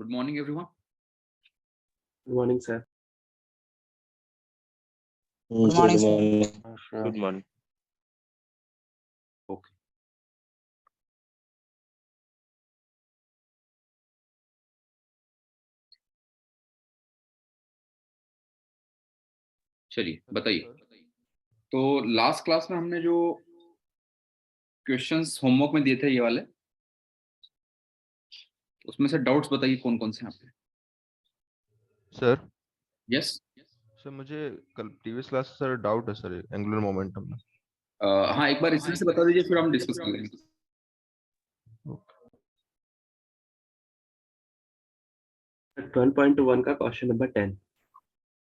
Good morning, everyone. Good morning, sir. Good morning, sir. Good morning. Okay. चलिए बताइए। तो last class में हमने जो क्वेश्चंस होमवर्क में दिए थे ये वाले, उसमें से डाउट्स बताइए कौन कौन से हैं आपके। सर यस सर मुझे कल प्रीवियस क्लास सर डाउट है सर एंगुलर मोमेंटम में। हाँ, एक बार इसमें से बता दीजिए, फिर हम डिस्कस कर लेंगे। Okay. 12.1 का क्वेश्चन नंबर 10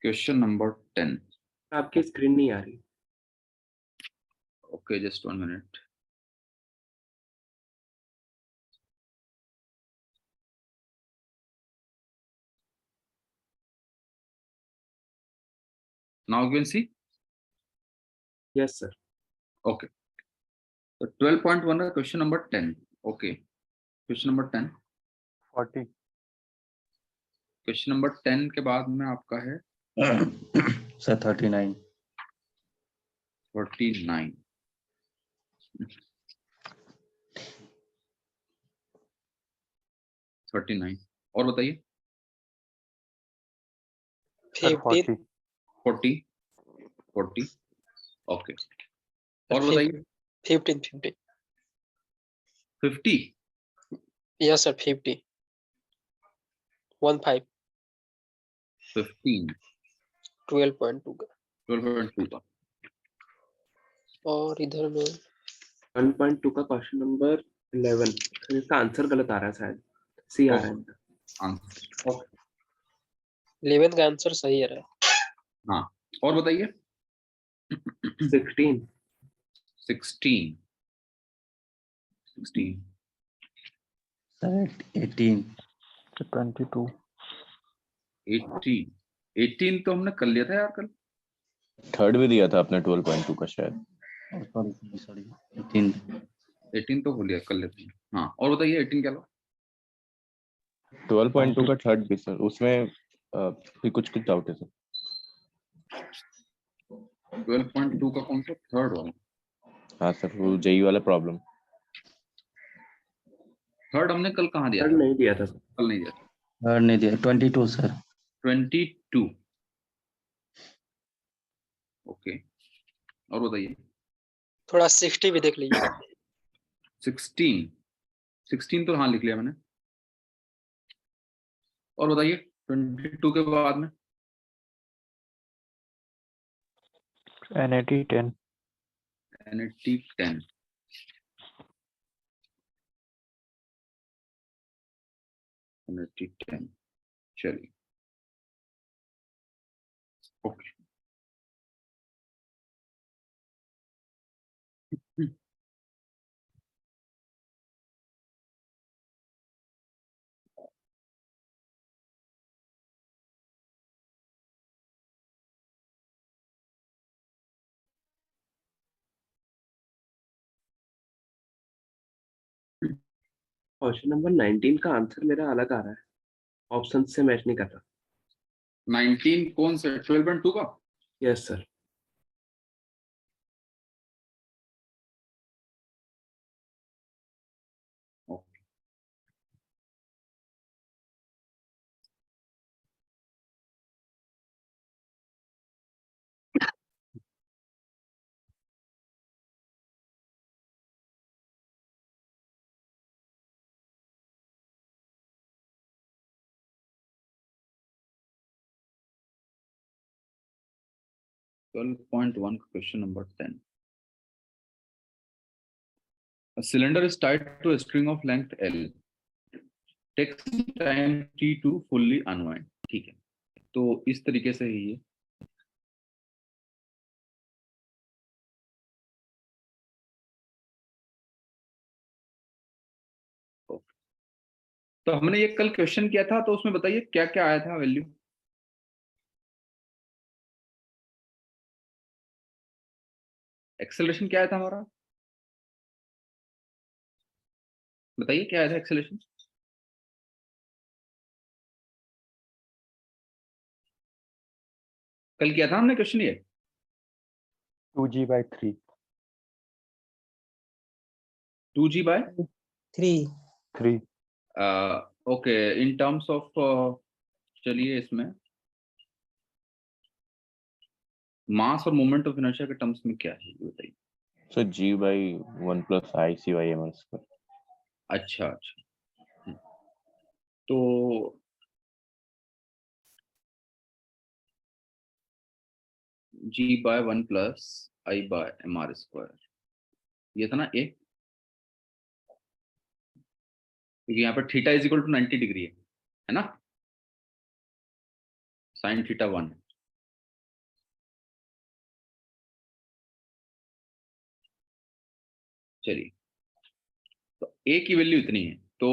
क्वेश्चन नंबर 10। आपकी स्क्रीन नहीं आ रही। Okay, just 1 minute. Now you can see. Yes sir. Okay, तो 12.1 का question number 10। Okay, question number 10। 40 question number 10 के बाद में आपका है सर 39 39। और बताइए। 40 40। ओके, और बताइए। 15 50। yes sir 50 15 15 12.2 का 12.2 का। और इधर में 1.2 का क्वेश्चन नंबर 11 सर, इसका आंसर गलत आ रहा है, शायद सी आ रहा है इनका। Answer okay. 11 का आंसर सही है रहा। हाँ, और बताइए। 16 16 सर 18 22 18 तो हमने कर लिया था यार कल। थर्ड भी दिया था आपने 12.2 का शायद। सॉरी 18 18 तो हो लिया, कर लेते हैं। हाँ, और बताइए 18 क्या लो। 12.2 का थर्ड भी सर, उसमें भी कुछ डाउट है सर। 12.2 का कौन सा थर्ड वाला? हाँ सर, वो जेई वाला प्रॉब्लम। थर्ड हमने कल कहाँ दिया थर्ड था? नहीं दिया था सर। कल नहीं दिया था। और नहीं दिया 22 सर 22। ओके, और बताइए। थोड़ा 60 भी देख लीजिए। 16 तो हाँ लिख लिया मैंने। और बताइए 22 के बाद में। NAT 10 NAT 10। NAT 10 चलिए। ओके, क्वेश्चन नंबर 19 का आंसर मेरा अलग आ रहा है, ऑप्शन से मैच नहीं कर रहा। 19 कौन सा? 12.2 का। Yes sir. Okay, twelve point one का question number 10। A cylinder is tied to a string of length L. Takes time T to fully unwind. ठीक है, तो इस तरीके से ही ये तो हमने ये कल क्वेश्चन किया था, तो उसमें बताइए क्या क्या आया था वैल्यू। एक्सेलरेशन क्या आया था हमारा? बताइए क्या आया था एक्सेलरेशन। कल किया था हमने क्वेश्चन ये। 2g/3 2g by 3 okay in terms of चलिए इसमें मास और मोमेंट ऑफ इनर्शिया के टर्म्स में क्या है ये बताइए। Sir g/1 + IC/mr²। अच्छा अच्छा तो g/1 + I/mr², ये था ना ए, क्योंकि यहाँ पर theta is equal to 90 degree है ना, sin थीटा 1। चलिए तो ए की वैल्यू इतनी है तो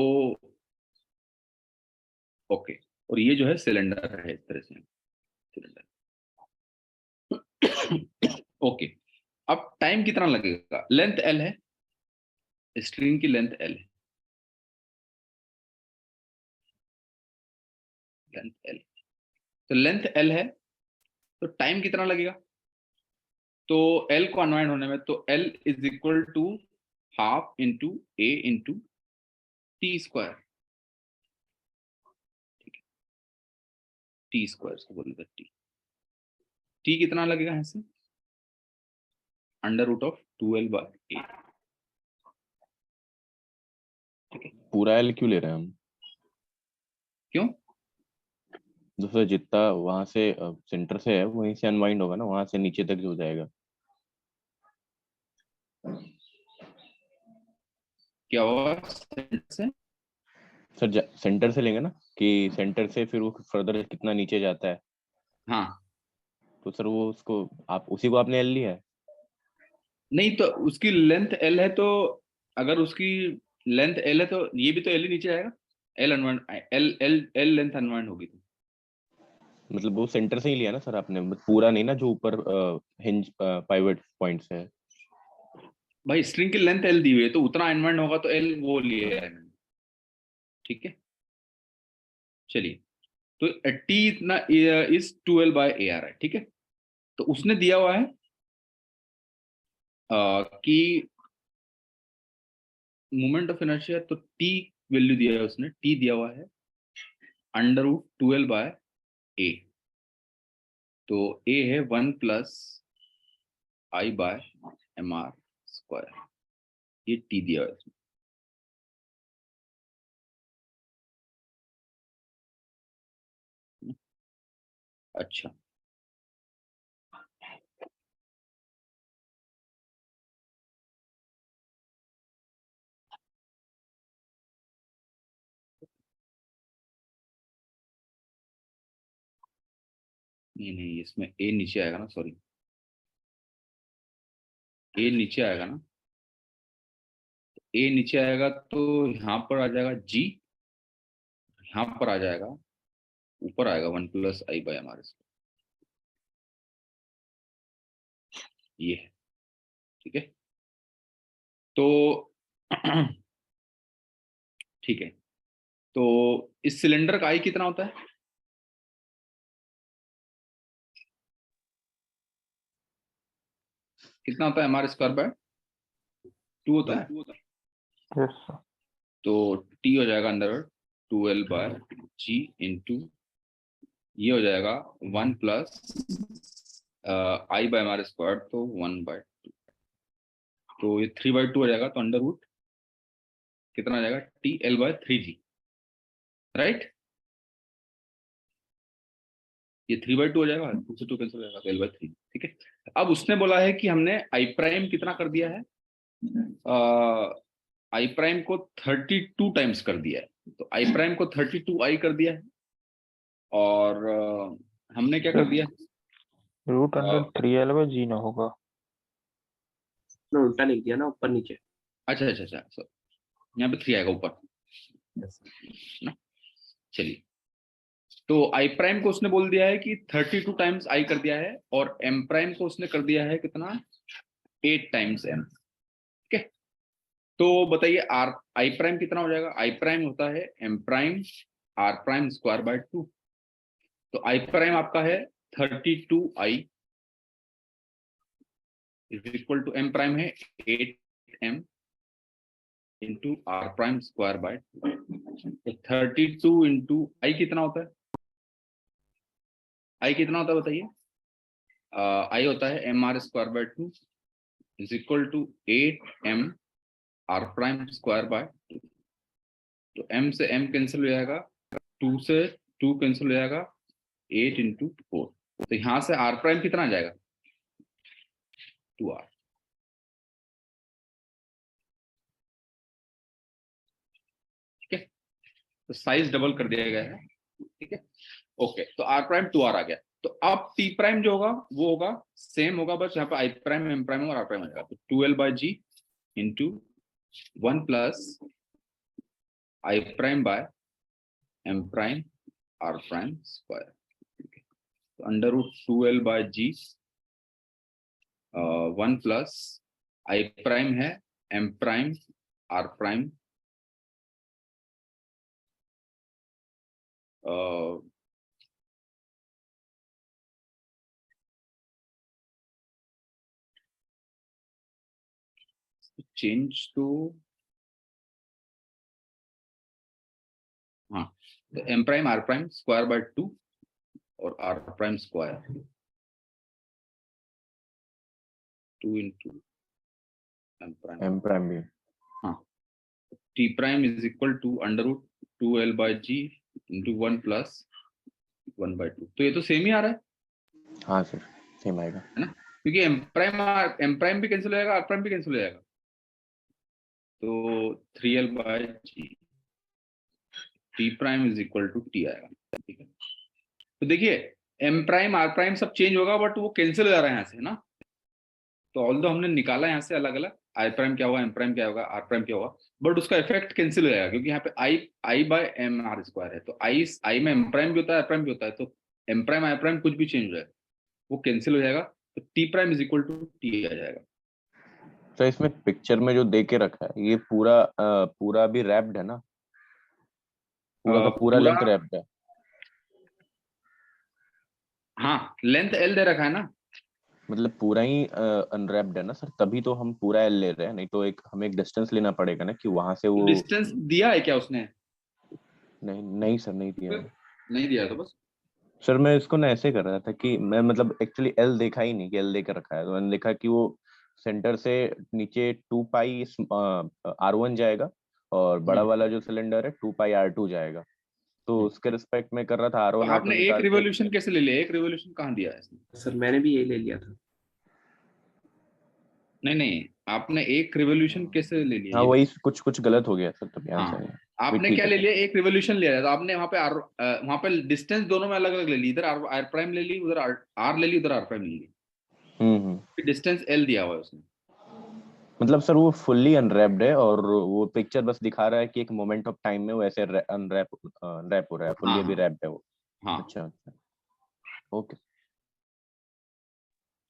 ओके, और ये जो है सिलेंडर है इस तरह से सिलेंडर। ओके अब टाइम कितना लगेगा, लेंथ एल है, स्ट्रिंग की लेंथ एल है, लेंथ एल, तो लेंथ एल है तो टाइम कितना लगेगा, तो एल को अनवाइंड होने में तो l is equal to half into a into t square, ठीक है, टी स्क्वायर इसको बोलते हैं टी कितना लगेगा यहाँ से, √2l/a, ठीक है। पूरा एल क्यों ले रहे हैं हम? क्यों? दूसरा जितना वहां से सेंटर से है वहीं से अनवाइंड होगा ना, वहां से नीचे तक जो जाएगा। क्या होगा सेंटर से? सर सेंटर से लेंगे ना, कि सेंटर से फिर वो फर्दर कितना नीचे जाता है। हाँ तो सर वो उसको आप उसी को आपने एल लिया है। नहीं तो उसकी लेंथ एल है, तो अगर उसकी लेंथ एल है तो ये भी तो एल ही नीचे आएगा, L unwind L L L length unwind होगी तो मतलब वो सेंटर से ही लिया ना सर आपने, पूरा नहीं ना जो ऊपर हिंज पाइवट पॉइंट्स है। भाई स्ट्रिंग की लेंथ एल दी हुई है तो उतना अनवाइंड होगा तो एल वो लिए है, ठीक है। चलिए तो टी इतना इज 2l/ar है, ठीक है। तो उसने दिया हुआ है कि मोमेंट ऑफ इनर्शिया, तो टी वैल्यू दिया है उसने, टी दिया हुआ है √2l/a, तो a है 1 + I/mr², ये टी दिया है उसने। अच्छा नहीं नहीं इसमें ए नीचे आएगा ना, सॉरी ए नीचे आएगा ना, ए नीचे आएगा तो यहाँ पर आ जाएगा जी, यहाँ पर आ जाएगा, ऊपर आएगा 1 + I/mr², ये है, ठीक है। तो ठीक है, तो इस सिलेंडर का आई कितना होता है, कितना होता है, mr²/2 होता है, यस सर। तो टी हो जाएगा अंदर 2l/g इंटू ये हो जाएगा 1 + I/mr², तो 1/2, तो ये 3/2 हो जाएगा, तो अंडर रूट कितना आ जाएगा TL/3g, राइट, ये 3/2 हो जाएगा, 2 से 2 कैंसिल हो जाएगा, L/3, ठीक है। अब उसने बोला है कि हमने आई प्राइम कितना कर दिया है, आई प्राइम को 32 टाइम्स कर दिया है, तो आई प्राइम को 32i कर दिया है, और हमने क्या कर दिया, √3l/g ना होगा। ना उल्टा लिख दिया ना, ऊपर नीचे। अच्छा अच्छा अच्छा, सर यहाँ पे 3 आएगा ऊपर ना। चलिए तो आई प्राइम को उसने बोल दिया है कि 32 टाइम्स आई कर दिया है, और एम प्राइम को उसने कर दिया है कितना, 8 टाइम्स एम, ठीक है। तो बताइए आर आई प्राइम कितना हो जाएगा, आई प्राइम होता है m प्राइम r प्राइम² 2, तो आई प्राइम आपका है 32i is equal to m prime है 8m into R prime square by 32 into I कितना होता है? आई कितना होता है बताइए? आई होता है M R square by 2 is equal to 8m r prime square by 2। तो m से m कैंसिल हो जाएगा, 2 से 2 कैंसिल हो जाएगा, 8 इंटू 4। तो यहां से r प्राइम कितना आ जाएगा? 2r। ठीक है, तो साइज डबल कर दिया गया है। ठीक है, ओके, तो r प्राइम 2r आ गया। तो अब t प्राइम जो होगा वो होगा सेम होगा, बस यहाँ पे i प्राइम m प्राइम और r प्राइम आ जाएगा। तो 12/g into 1 plus i prime by m prime r prime square. तो under root 12/g 1 plus i prime है m prime r prime change तो हाँ, तो m prime r prime square by 2 और r prime square 2 into m prime भी हाँ, t prime is equal to under root 2l/g into 1 plus 1/2। तो ये तो सेम ही आ रहा है हाँ सर सेम आएगा है ना, क्योंकि m प्राइम भी कैंसिल हो जाएगा, r प्राइम भी कैंसिल हो जाएगा। तो 3l/g t prime is equal to t आएगा। ठीक है, तो देखिए m प्राइम r प्राइम सब चेंज होगा बट वो कैंसिल हो जा रहा है यहाँ से, है ना। तो ऑल्दो हमने निकाला यहाँ से अलग अलग i प्राइम क्या होगा, m प्राइम क्या होगा, r प्राइम क्या होगा, बट उसका इफेक्ट कैंसिल हो जाएगा क्योंकि यहाँ पे i by m r square है। तो i में m प्राइम भी होता है, r प्राइम भी होता है। तो m प्राइम i प्राइम कुछ भी चेंज हो जाएगा वो कैंसिल हो जाएगा। तो t prime is equal to t आ जाएगा। तो इसमें पिक्चर में जो दे के रखा है ये पूरा भी रैप्ड है ना, पूरा का पूरा लेंथ रैप्ड है। हाँ, लेंथ l दे रखा है ना, मतलब पूरा ही अनरैप्ड है ना सर, तभी तो हम पूरा एल ले रहे हैं, नहीं तो हमें एक डिस्टेंस लेना पड़ेगा ना कि वहां से वो डिस्टेंस दिया है क्या उसने? नहीं सर नहीं दिया है। नहीं दिया तो बस सर मैं इसको ना ऐसे कर रहा था कि मैं मतलब एक्चुअली एल देखा ही नहीं कि एल देकर रखा है, तो मैंने देखा कि वो सेंटर से नीचे 2 पाई R1 जाएगा और बड़ा वाला जो सिलेंडर है 2 पाई R2 जाएगा। तो उसके रिस्पेक्ट में कर रहा था तो R1 आपने R2 एक निकाल के। रिवोल्यूशन कैसे ले लिया? एक रिवोल्यूशन कहाँ दिया है इसने? सर मैंने भी यही ले लिया था। नहीं, आपने एक रिवोल्यूशन कैसे ले लिया? हाँ ये वही कुछ गलत हो गया सर, तब ध्यान से हाँ, नहीं। आपने ठीक क्या है ले सर। लिया? एक रिवोल्यूशन ले लिया। तो आपने वहां पे डिस्टेंस दोनों में अलग अलग ले ली, इधर आर प्राइम ले ली, उधर आर ले ली, उधर आर प्राइम ले ली। डिस्टेंस एल दिया हुआ है उसने। मतलब सर वो फुल्ली अनरैप्ड है और वो पिक्चर बस दिखा रहा है कि एक मोमेंट ऑफ टाइम में वो ऐसे अनरैप हो रहा है, फुल्ली हाँ अभी रैप्ड है वो। हाँ, अच्छा ओके।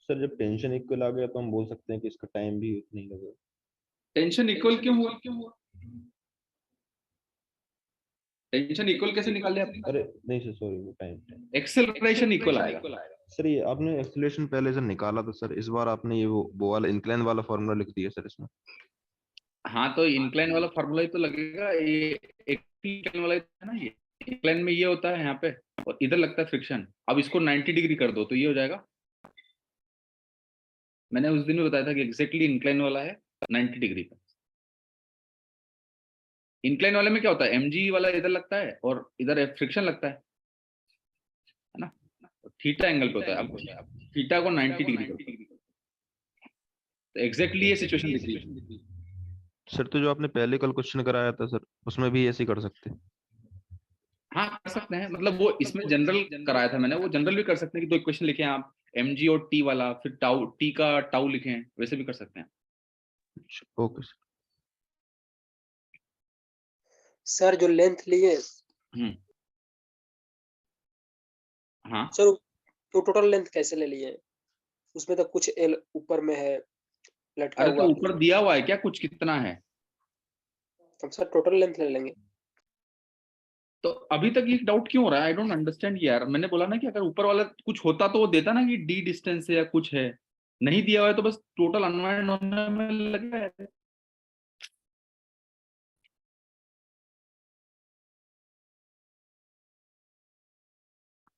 सर जब टेंशन इक्वल आ गया तो हम बोल सकते हैं कि इसका टाइम भी नहीं लगेगा। टेंशन इक्वल क्यों हुआ? टेंशन इक्वल कैसे निकाल लिया आपने? अरे नहीं सर सॉरी, वो टाइम एक्सेलरेशन इक्वल आएगा। सर ये आपने एक्सेलरेशन पहले से निकाला था सर, इस बार आपने ये वो वाला इंक्लाइन वाला फॉर्मूला लिख दिया सर इसमें। हाँ, तो इंक्लाइन वाला फॉर्मूला ही तो लगेगा, ये इंक्लाइन वाला ही है ना। ये इंक्लाइन में ये होता है यहाँ पे और इधर लगता है फ्रिक्शन। अब इसको 90 डिग्री कर दो तो ये हो जाएगा। मैंने उस दिन भी बताया था कि एग्जैक्टली इंक्लाइन वाला है 90 डिग्री का। इंक्लाइन वाले में क्या होता है, mg वाला इधर लगता है और इधर फ्रिक्शन लगता है ना। थीटा एंगल पे होता है। अब थीटा को 90 डिग्री करते हैं तो एग्जैक्टली ये सिचुएशन दिख रही है। सर तो जो आपने पहले कल क्वेश्चन कराया था सर, उसमें भी ऐसे ही कर सकते हैं। हाँ, कर सकते हैं। मतलब वो इसमें जनरल कराया था मैंने, वो जनरल भी कर सकते हैं कि 2 इक्वेशन लिखे हैं आप, mg और t वाला, फिर टाउ t का टाउ लिखे हैं, वैसे भी कर सकते हैं। Okay sir. सर जो लेंथ लिए हाँ सर, वो टोटल लेंथ कैसे ले लिए? उसमें तो कुछ एल ऊपर में है लटका अरे हुआ। तो ऊपर दिया हुआ है क्या कुछ कितना है? हम सर टोटल लेंथ ले लेंगे। तो अभी तक ये डाउट क्यों हो रहा है? आई डोंट अंडरस्टैंड यार। मैंने बोला ना कि अगर ऊपर वाला कुछ होता तो वो देता ना कि डी डिस्टेंस है या कुछ है, नहीं दिया हुआ है तो बस टोटल अनवाइंड होने में लगा है।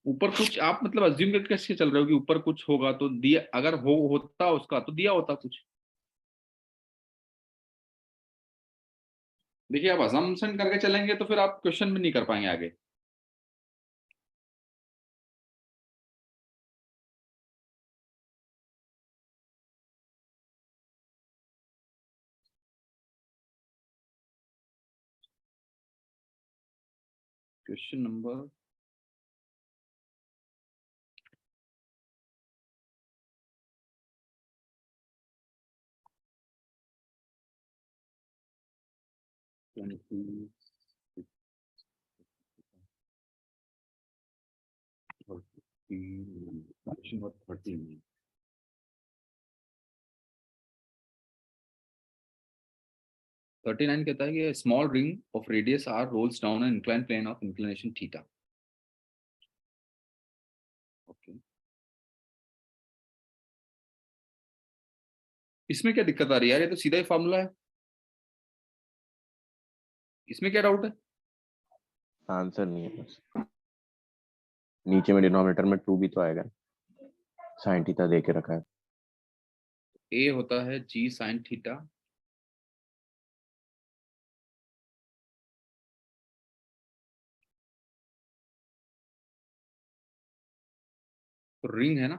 ऊपर कुछ आप मतलब अज्यूम करके कैसे चल रहे हो कि ऊपर कुछ होगा तो दिया, अगर होता उसका तो दिया होता कुछ। देखिए आप अजम्पशन करके चलेंगे तो फिर आप क्वेश्चन भी नहीं कर पाएंगे आगे। क्वेश्चन नंबर 22 क्वेश्चन नंबर 13 39 कहता है कि small ring of radius r rolls down an incline plane of inclination theta. Okay, इसमें क्या दिक्कत आ रही है यार? ये तो सीधा ही फॉर्मूला है, इसमें क्या डाउट है? आंसर नहीं है बस, नीचे में डिनोमिनेटर में 2 भी तो आएगा, sin थीटा दे के रखा है। ए होता है जी साइन थीटा तो रिंग है ना,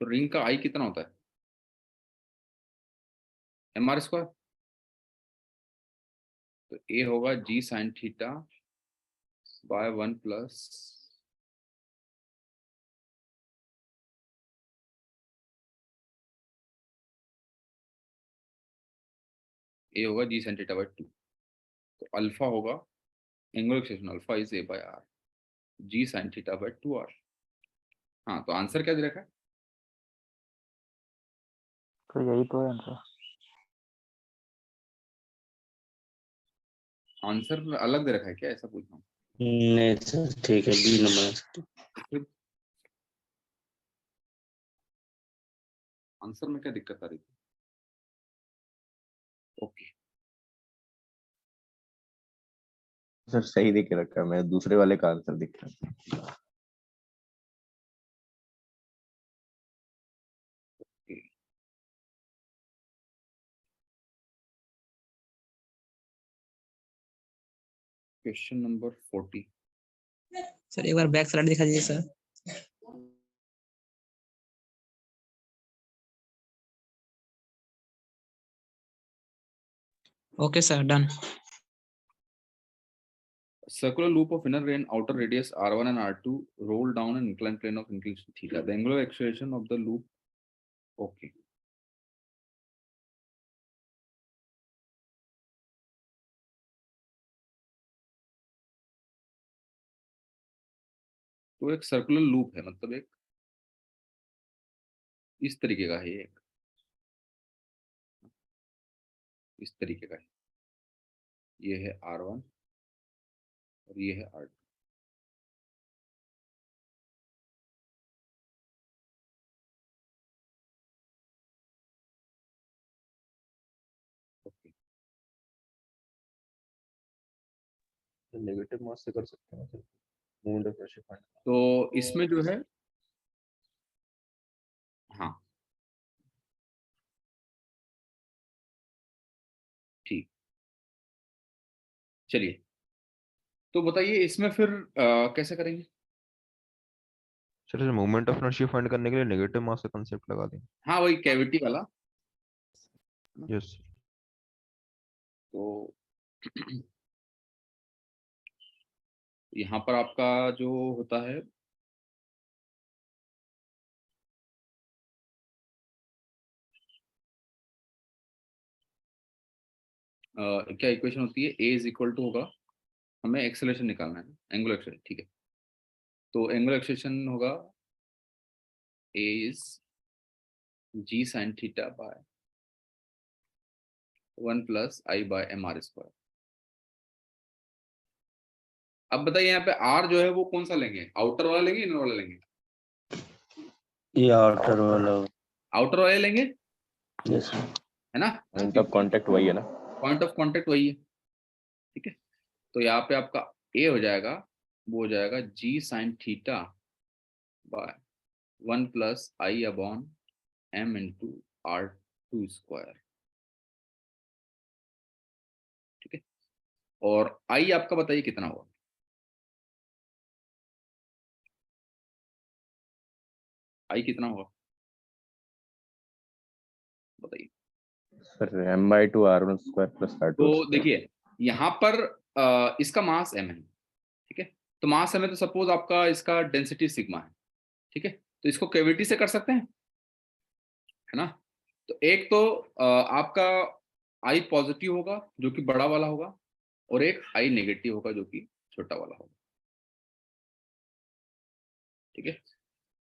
तो रिंग का आई कितना होता है? M R square. तो ए होगा g sine theta by 1 plus a होगा जी साइन थीटा बाय 2। तो अल्फा होगा angular acceleration, alpha is a by r g sine theta by 2 r. हाँ, तो आंसर क्या दे रखा है? तो यही तो है आंसर। आंसर अलग दे रखा है क्या, ऐसा पूछ रहा हूँ। नहीं सर ठीक है, बी नंबर। फिर आंसर में क्या दिक्कत आ रही थी? ओके, सर सही दे के रखा है, मैं दूसरे वाले का आंसर दिख रहा है। Question number 40। सर एक बार बैक स्लाइड दिखा दीजिए sir. Okay sir, done. Circular loop of inner and outer radius r1 and r2 roll down an inclined plane of inclination theta. The angular acceleration of the loop. Okay. तो एक circular loop है, मतलब एक इस तरीके का है, एक इस तरीके का है। ये है r1 और ये है r2। ओके, नेगेटिव मास से कर सकते हैं sir, moment of inertia find. तो इसमें जो है, हाँ ठीक, चलिए। तो बताइए इसमें फिर कैसे करेंगे? Sir moment of inertia find करने के लिए नेगेटिव मास का कांसेप्ट लगा दें। हाँ, वही कैविटी वाला। यस। तो यहाँ पर आपका जो होता है, क्या इक्वेशन होती है? ए इज इक्वल टू होगा, हमें एक्सेलरेशन निकालना है, एंगुलर एक्सेलरेशन, ठीक है। तो एंगुलर एक्सेलरेशन होगा A is G sine theta by 1 plus I by M are square. अब बताइए यहाँ पे आर जो है वो कौन सा लेंगे, आउटर वाला लेंगे इनर वाला लेंगे? ये आउटर वाला आउटर वाले लेंगे, यस है ना? पॉइंट ऑफ कांटेक्ट वही है ना। पॉइंट ऑफ कांटेक्ट वही है, ठीक है। तो यहाँ पे आपका ए हो जाएगा, वो हो जाएगा G sine theta by 1 plus I upon M into R two square, ठीक है। और आई आपका बताइए कितना होगा? आई कितना होगा बताइए? Sir m/2 r1 square plus r2 तो देखिए यहाँ पर इसका मास m है, ठीक है। तो मास m है तो सपोज आपका इसका डेंसिटी सिग्मा है, ठीक है। तो इसको कैविटी से कर सकते हैं, है ना। तो एक तो आपका आई पॉजिटिव होगा जो कि बड़ा वाला होगा, और एक आई नेगेटिव होगा जो कि छोटा वाला होगा, ठीक है।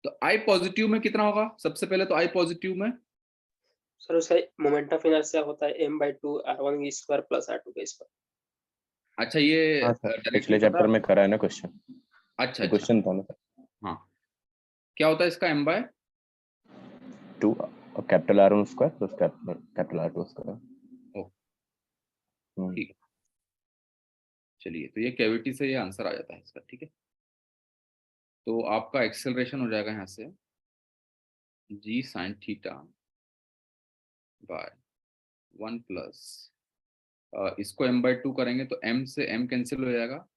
तो आई पॉजिटिव में कितना होगा? सबसे पहले तो आई पॉजिटिव में सर उसका मोमेंट ऑफ इनर्शिया होता है m/2 r1 square plus r2 का स्क्वायर। अच्छा ये हाँ सर, डायरेक्शन पिछले पता चैप्टर में करा है ना क्वेश्चन। अच्छा अच्छा क्वेश्चन था ना हाँ, क्या होता है इसका m/2 2 capital R1 square plus capital R2 square. ठीक है, चलिए तो ये कैविटी से ये आंसर आ जाता है इसका, ठीक है। तो आपका एक्सेलरेशन हो जाएगा यहाँ से जी साइन थीटा बाय 1 प्लस इसको m/2 करेंगे तो m से m कैंसिल हो जाएगा,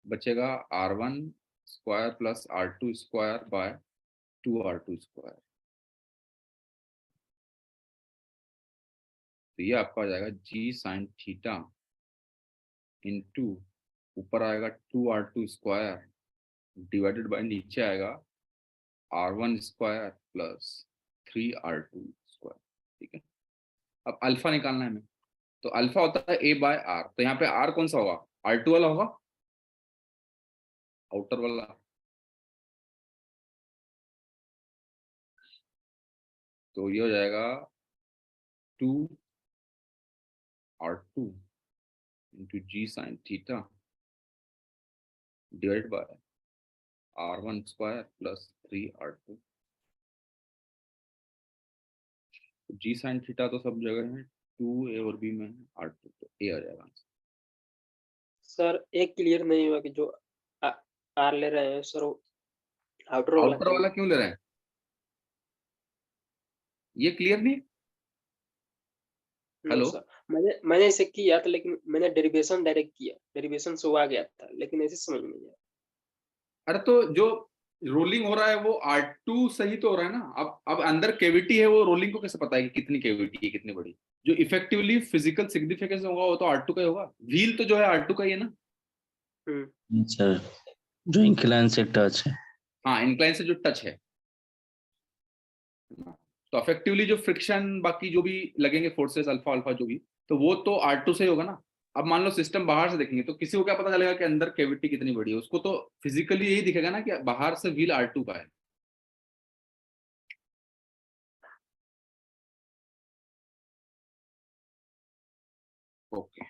बचेगा r1 square plus r2 square by 2r2 square. तो ये आपका आ जाएगा जी साइन थीटा इंटू ऊपर आएगा 2r2 स्क्वायर डिवाइडेड बाय नीचे आएगा r1 square plus 3r2 square, ठीक है। अब अल्फा निकालना है हमें, तो अल्फा होता है a बाय r। तो यहाँ पे r कौन सा होगा? r2 वाला होगा, आउटर वाला। तो ये हो जाएगा 2r2 into g sine theta divide by r1 square plus 3r2। G sine theta तो सब जगह है, 2a और b में है, r2 तो a आ जाएगा। सर एक क्लियर नहीं हुआ कि जो आर ले रहे हैं सर, आउटर वाला आउटर वाला क्यों ले रहे हैं? ये क्लियर नहीं है? हेलो सर मैंने इसे किया था, लेकिन मैंने डेरिवेशन डायरेक्ट किया, डेरिवेशन से वो आ गया था, लेकिन ऐसे समझ में नहीं आया। अरे तो जो रोलिंग हो रहा है वो R2 सही तो हो रहा है ना। अब अंदर कैविटी है, वो रोलिंग को कैसे पता है कि कितनी कैविटी है कितनी बड़ी? जो इफेक्टिवली फिजिकल सिग्निफिकेंस होगा वो तो R2 का ही होगा। व्हील तो जो है R2 का ही है ना। सर जो इंक्लाइन से टच है। हाँ, इंक्लाइन से जो टच है, तो इफेक्टिवली जो फ्रिक्शन बाकी जो भी लगेंगे फोर्सेस अल्फा अल्फा जो भी, तो वो तो R2 से ही होगा ना। अब मान लो सिस्टम बाहर से देखेंगे तो किसी को क्या पता चलेगा कि अंदर कैविटी कितनी बड़ी है? उसको तो फिजिकली यही दिखेगा ना कि बाहर से व्हील R2 का है। ओके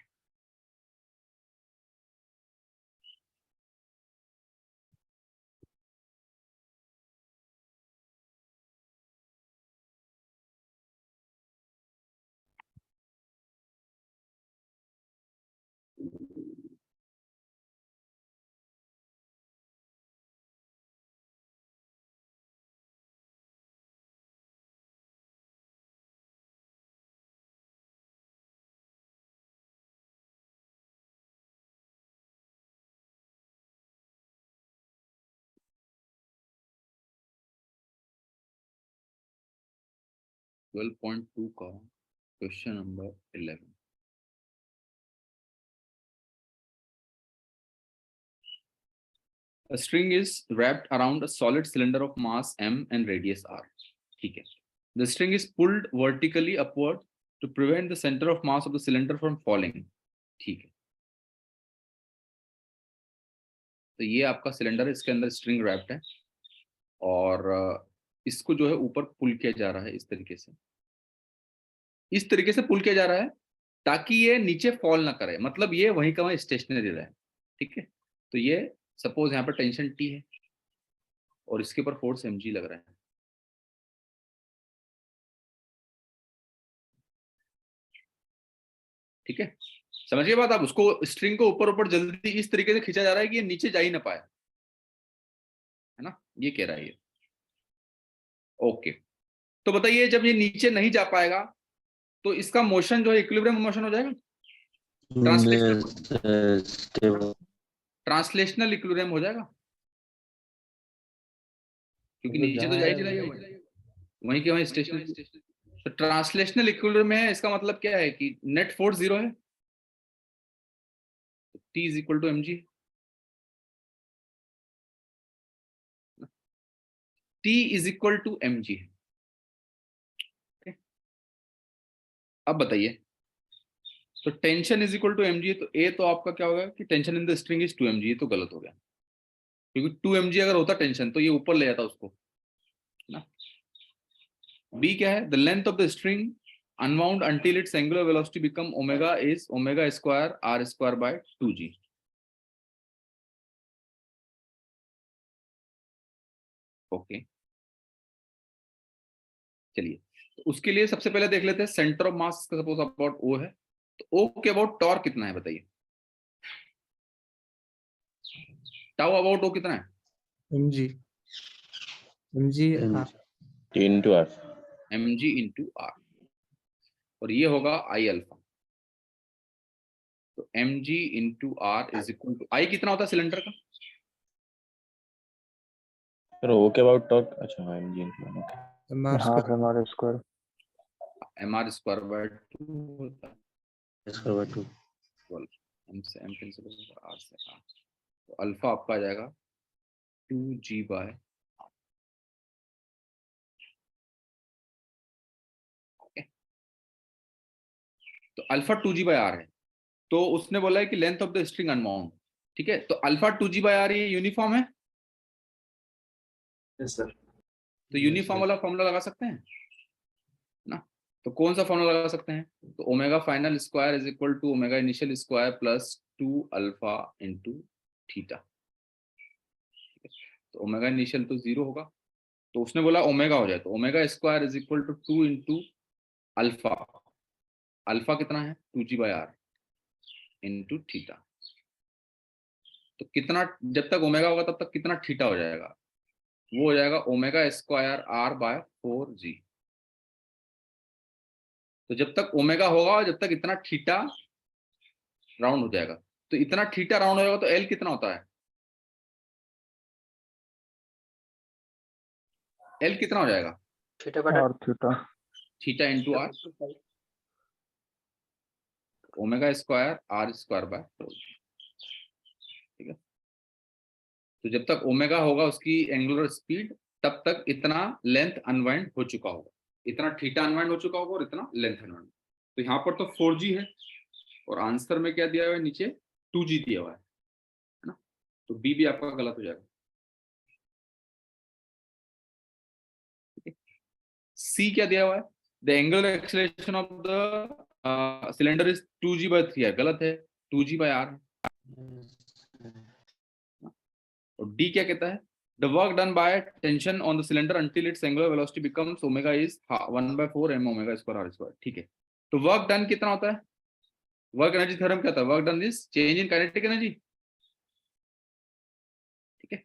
ट्वेल्व पॉइंट टू का question number 11। A string is wrapped around a solid cylinder of mass m and radius r. ठीक है। The string is pulled vertically upward to prevent the center of mass of the cylinder from falling. ठीक है। तो ये आपका cylinder है, इसके अंदर स्ट्रिंग रैप्ड है और इसको जो है ऊपर पुल किया जा रहा है इस तरीके से। इस तरीके से पुल किया जा रहा है ताकि ये नीचे फॉल ना करे, मतलब ये वहीं का वहीं स्टेशनरी रहे। ठीक है, तो ये सपोज यहाँ पर टेंशन T है और इसके ऊपर फोर्स mg लग रहा है। ठीक है, समझिए बात आप। उसको स्ट्रिंग को ऊपर ऊपर जल्दी इस तरीके से खींचा जा रहा है कि ये नीचे जा ही ना पाए, है ना, ये कह रहा है ये। ओके, तो बताइए जब ये नीचे नहीं जा पाएगा तो इसका मोशन जो है इक्विलिब्रियम मोशन हो जाएगा, ट्रांसलेशनल इक्विलिब्रियम हो जाएगा, क्योंकि नीचे तो जा ही नहीं रही है, वहीं के वहीं स्टेशनरी। तो ट्रांसलेशनल इक्विलिब्रियम में है, इसका मतलब क्या है कि नेट फोर्स 0 है, T is equal to mg। T is equal to mg। अब बताइए, तो tension is equal to mg, तो A तो आपका क्या होगा कि tension in the string is 2mg, ये तो गलत हो गया, क्योंकि 2mg अगर होता टेंशन तो ये ऊपर ले जाता उसको, है ना। B क्या है, the length of the string unwound until its angular velocity become omega is omega square r square by 2g। Okay, चलिए, तो उसके लिए सबसे पहले देख लेते हैं सेंटर ऑफ मास का सपोज अबाउट O है, तो O के अबाउट टॉर्क कितना है बताइए, टाउ अबाउट O कितना है, mg into r। mg into r, और ये होगा I अल्फा। तो mg into r is equal to I कितना होता है सिलेंडर का, सर ओ के अबाउट टॉर्क, अच्छा हाँ mg into r, okay. mr square mr square mr square by 2 होता है, इसका 2 m से m कैंसिल होगा, r से r, तो अल्फा आपका आ जाएगा 2g बाय, तो अल्फा 2g बाय r है। तो उसने बोला है कि length of the string unbound, ठीक है, तो अल्फा 2g बाय r ये यूनिफॉर्म है, यस सर। तो यूनिफॉर्म वाला फॉर्मूला लगा सकते हैं ना। तो कौन सा फॉर्मूला लगा सकते हैं, तो omega final square is equal to omega initial square plus 2 alpha into theta. तो ओमेगा इनिशियल तो 0 होगा, तो उसने बोला ओमेगा हो जाए, तो omega square is equal to 2 into alpha, alpha कितना है 2g bye r into theta. तो कितना, जब तक ओमेगा होगा तब तक कितना थीटा हो जाएगा, वो हो जाएगा omega square r bye 4g। तो जब तक ओमेगा होगा, जब तक इतना थीटा राउंड हो जाएगा, तो इतना थीटा राउंड हो जाएगा तो एल कितना होता है, एल कितना हो जाएगा, थीटा बटा theta into r, omega square r square by 4। ठीक है, तो जब तक ओमेगा होगा उसकी एंगुलर स्पीड, तब तक इतना लेंथ अनवाइंड हो चुका होगा, इतना थीटा अनवाइंड हो चुका होगा और इतना लेंथ अनवाइंड। तो यहाँ पर तो 4g है और आंसर में क्या दिया हुआ है, नीचे 2g दिया हुआ है ना, तो बी भी आपका गलत हो जाएगा। सी क्या दिया हुआ है, the angular acceleration of the cylinder is 2g by 3 है, गलत है, 2g बाय r। और डी क्या कहता है, the work done by tension on the cylinder until it's angular velocity becomes omega is 1/4 m omega square r square. ठीक है, तो वर्क डन कितना होता है, वर्क एनर्जी थ्योरम क्या था, work done is change in kinetic energy. ठीक है,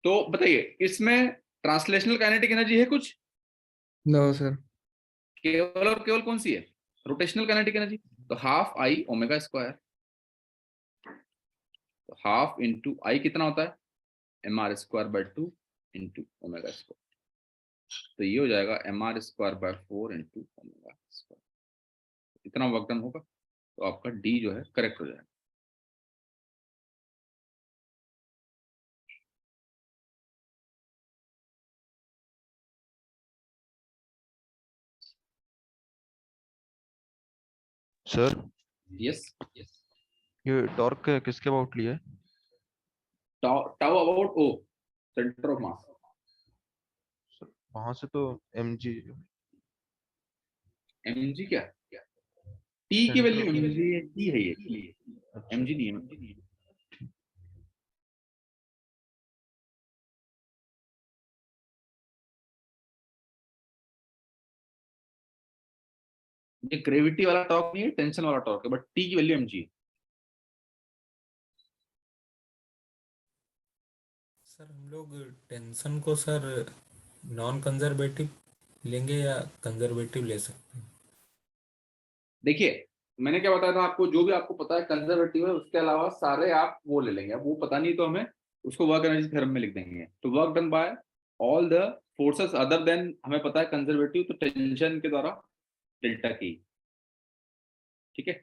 तो बताइए इसमें ट्रांसलेशनल काइनेटिक एनर्जी है कुछ, नो सर केवल और केवल कौन सी है, रोटेशनल काइनेटिक एनर्जी। तो हाफ आई ओमेगा स्क्वायर, तो हाफ इंटू आई कितना होता है mr square by 2 into omega square, तो ये हो जाएगा mr square by 4 into omega square. इतना वर्क डन होगा, तो आपका डी जो है करेक्ट हो जाएगा। सर यस, ये टॉर्क किसके अबाउट लिया है? Tau about O, centre of mass. वहां से तो mg mg क्या, टी की वैल्यू Center of- mg है, टी है, ये mg नहीं है। ये ग्रेविटी वाला टॉर्क नहीं है, टेंशन वाला टॉर्क है, बट टी की वैल्यू mg है। सर हम लोग टेंशन को सर नॉन कंजर्वेटिव लेंगे या कंजर्वेटिव ले सकते हैं? देखिए मैंने क्या बताया था आपको, जो भी आपको पता है कंजर्वेटिव है, उसके अलावा सारे आप वो ले लेंगे। अब वो पता नहीं तो हमें उसको वर्क एनर्जी थ्योरम में लिख देंगे। तो work done by all the forces other than, हमें पता है कंजर्वेटिव, तो टेंशन के द्वारा डेल्टा की। ठीक है,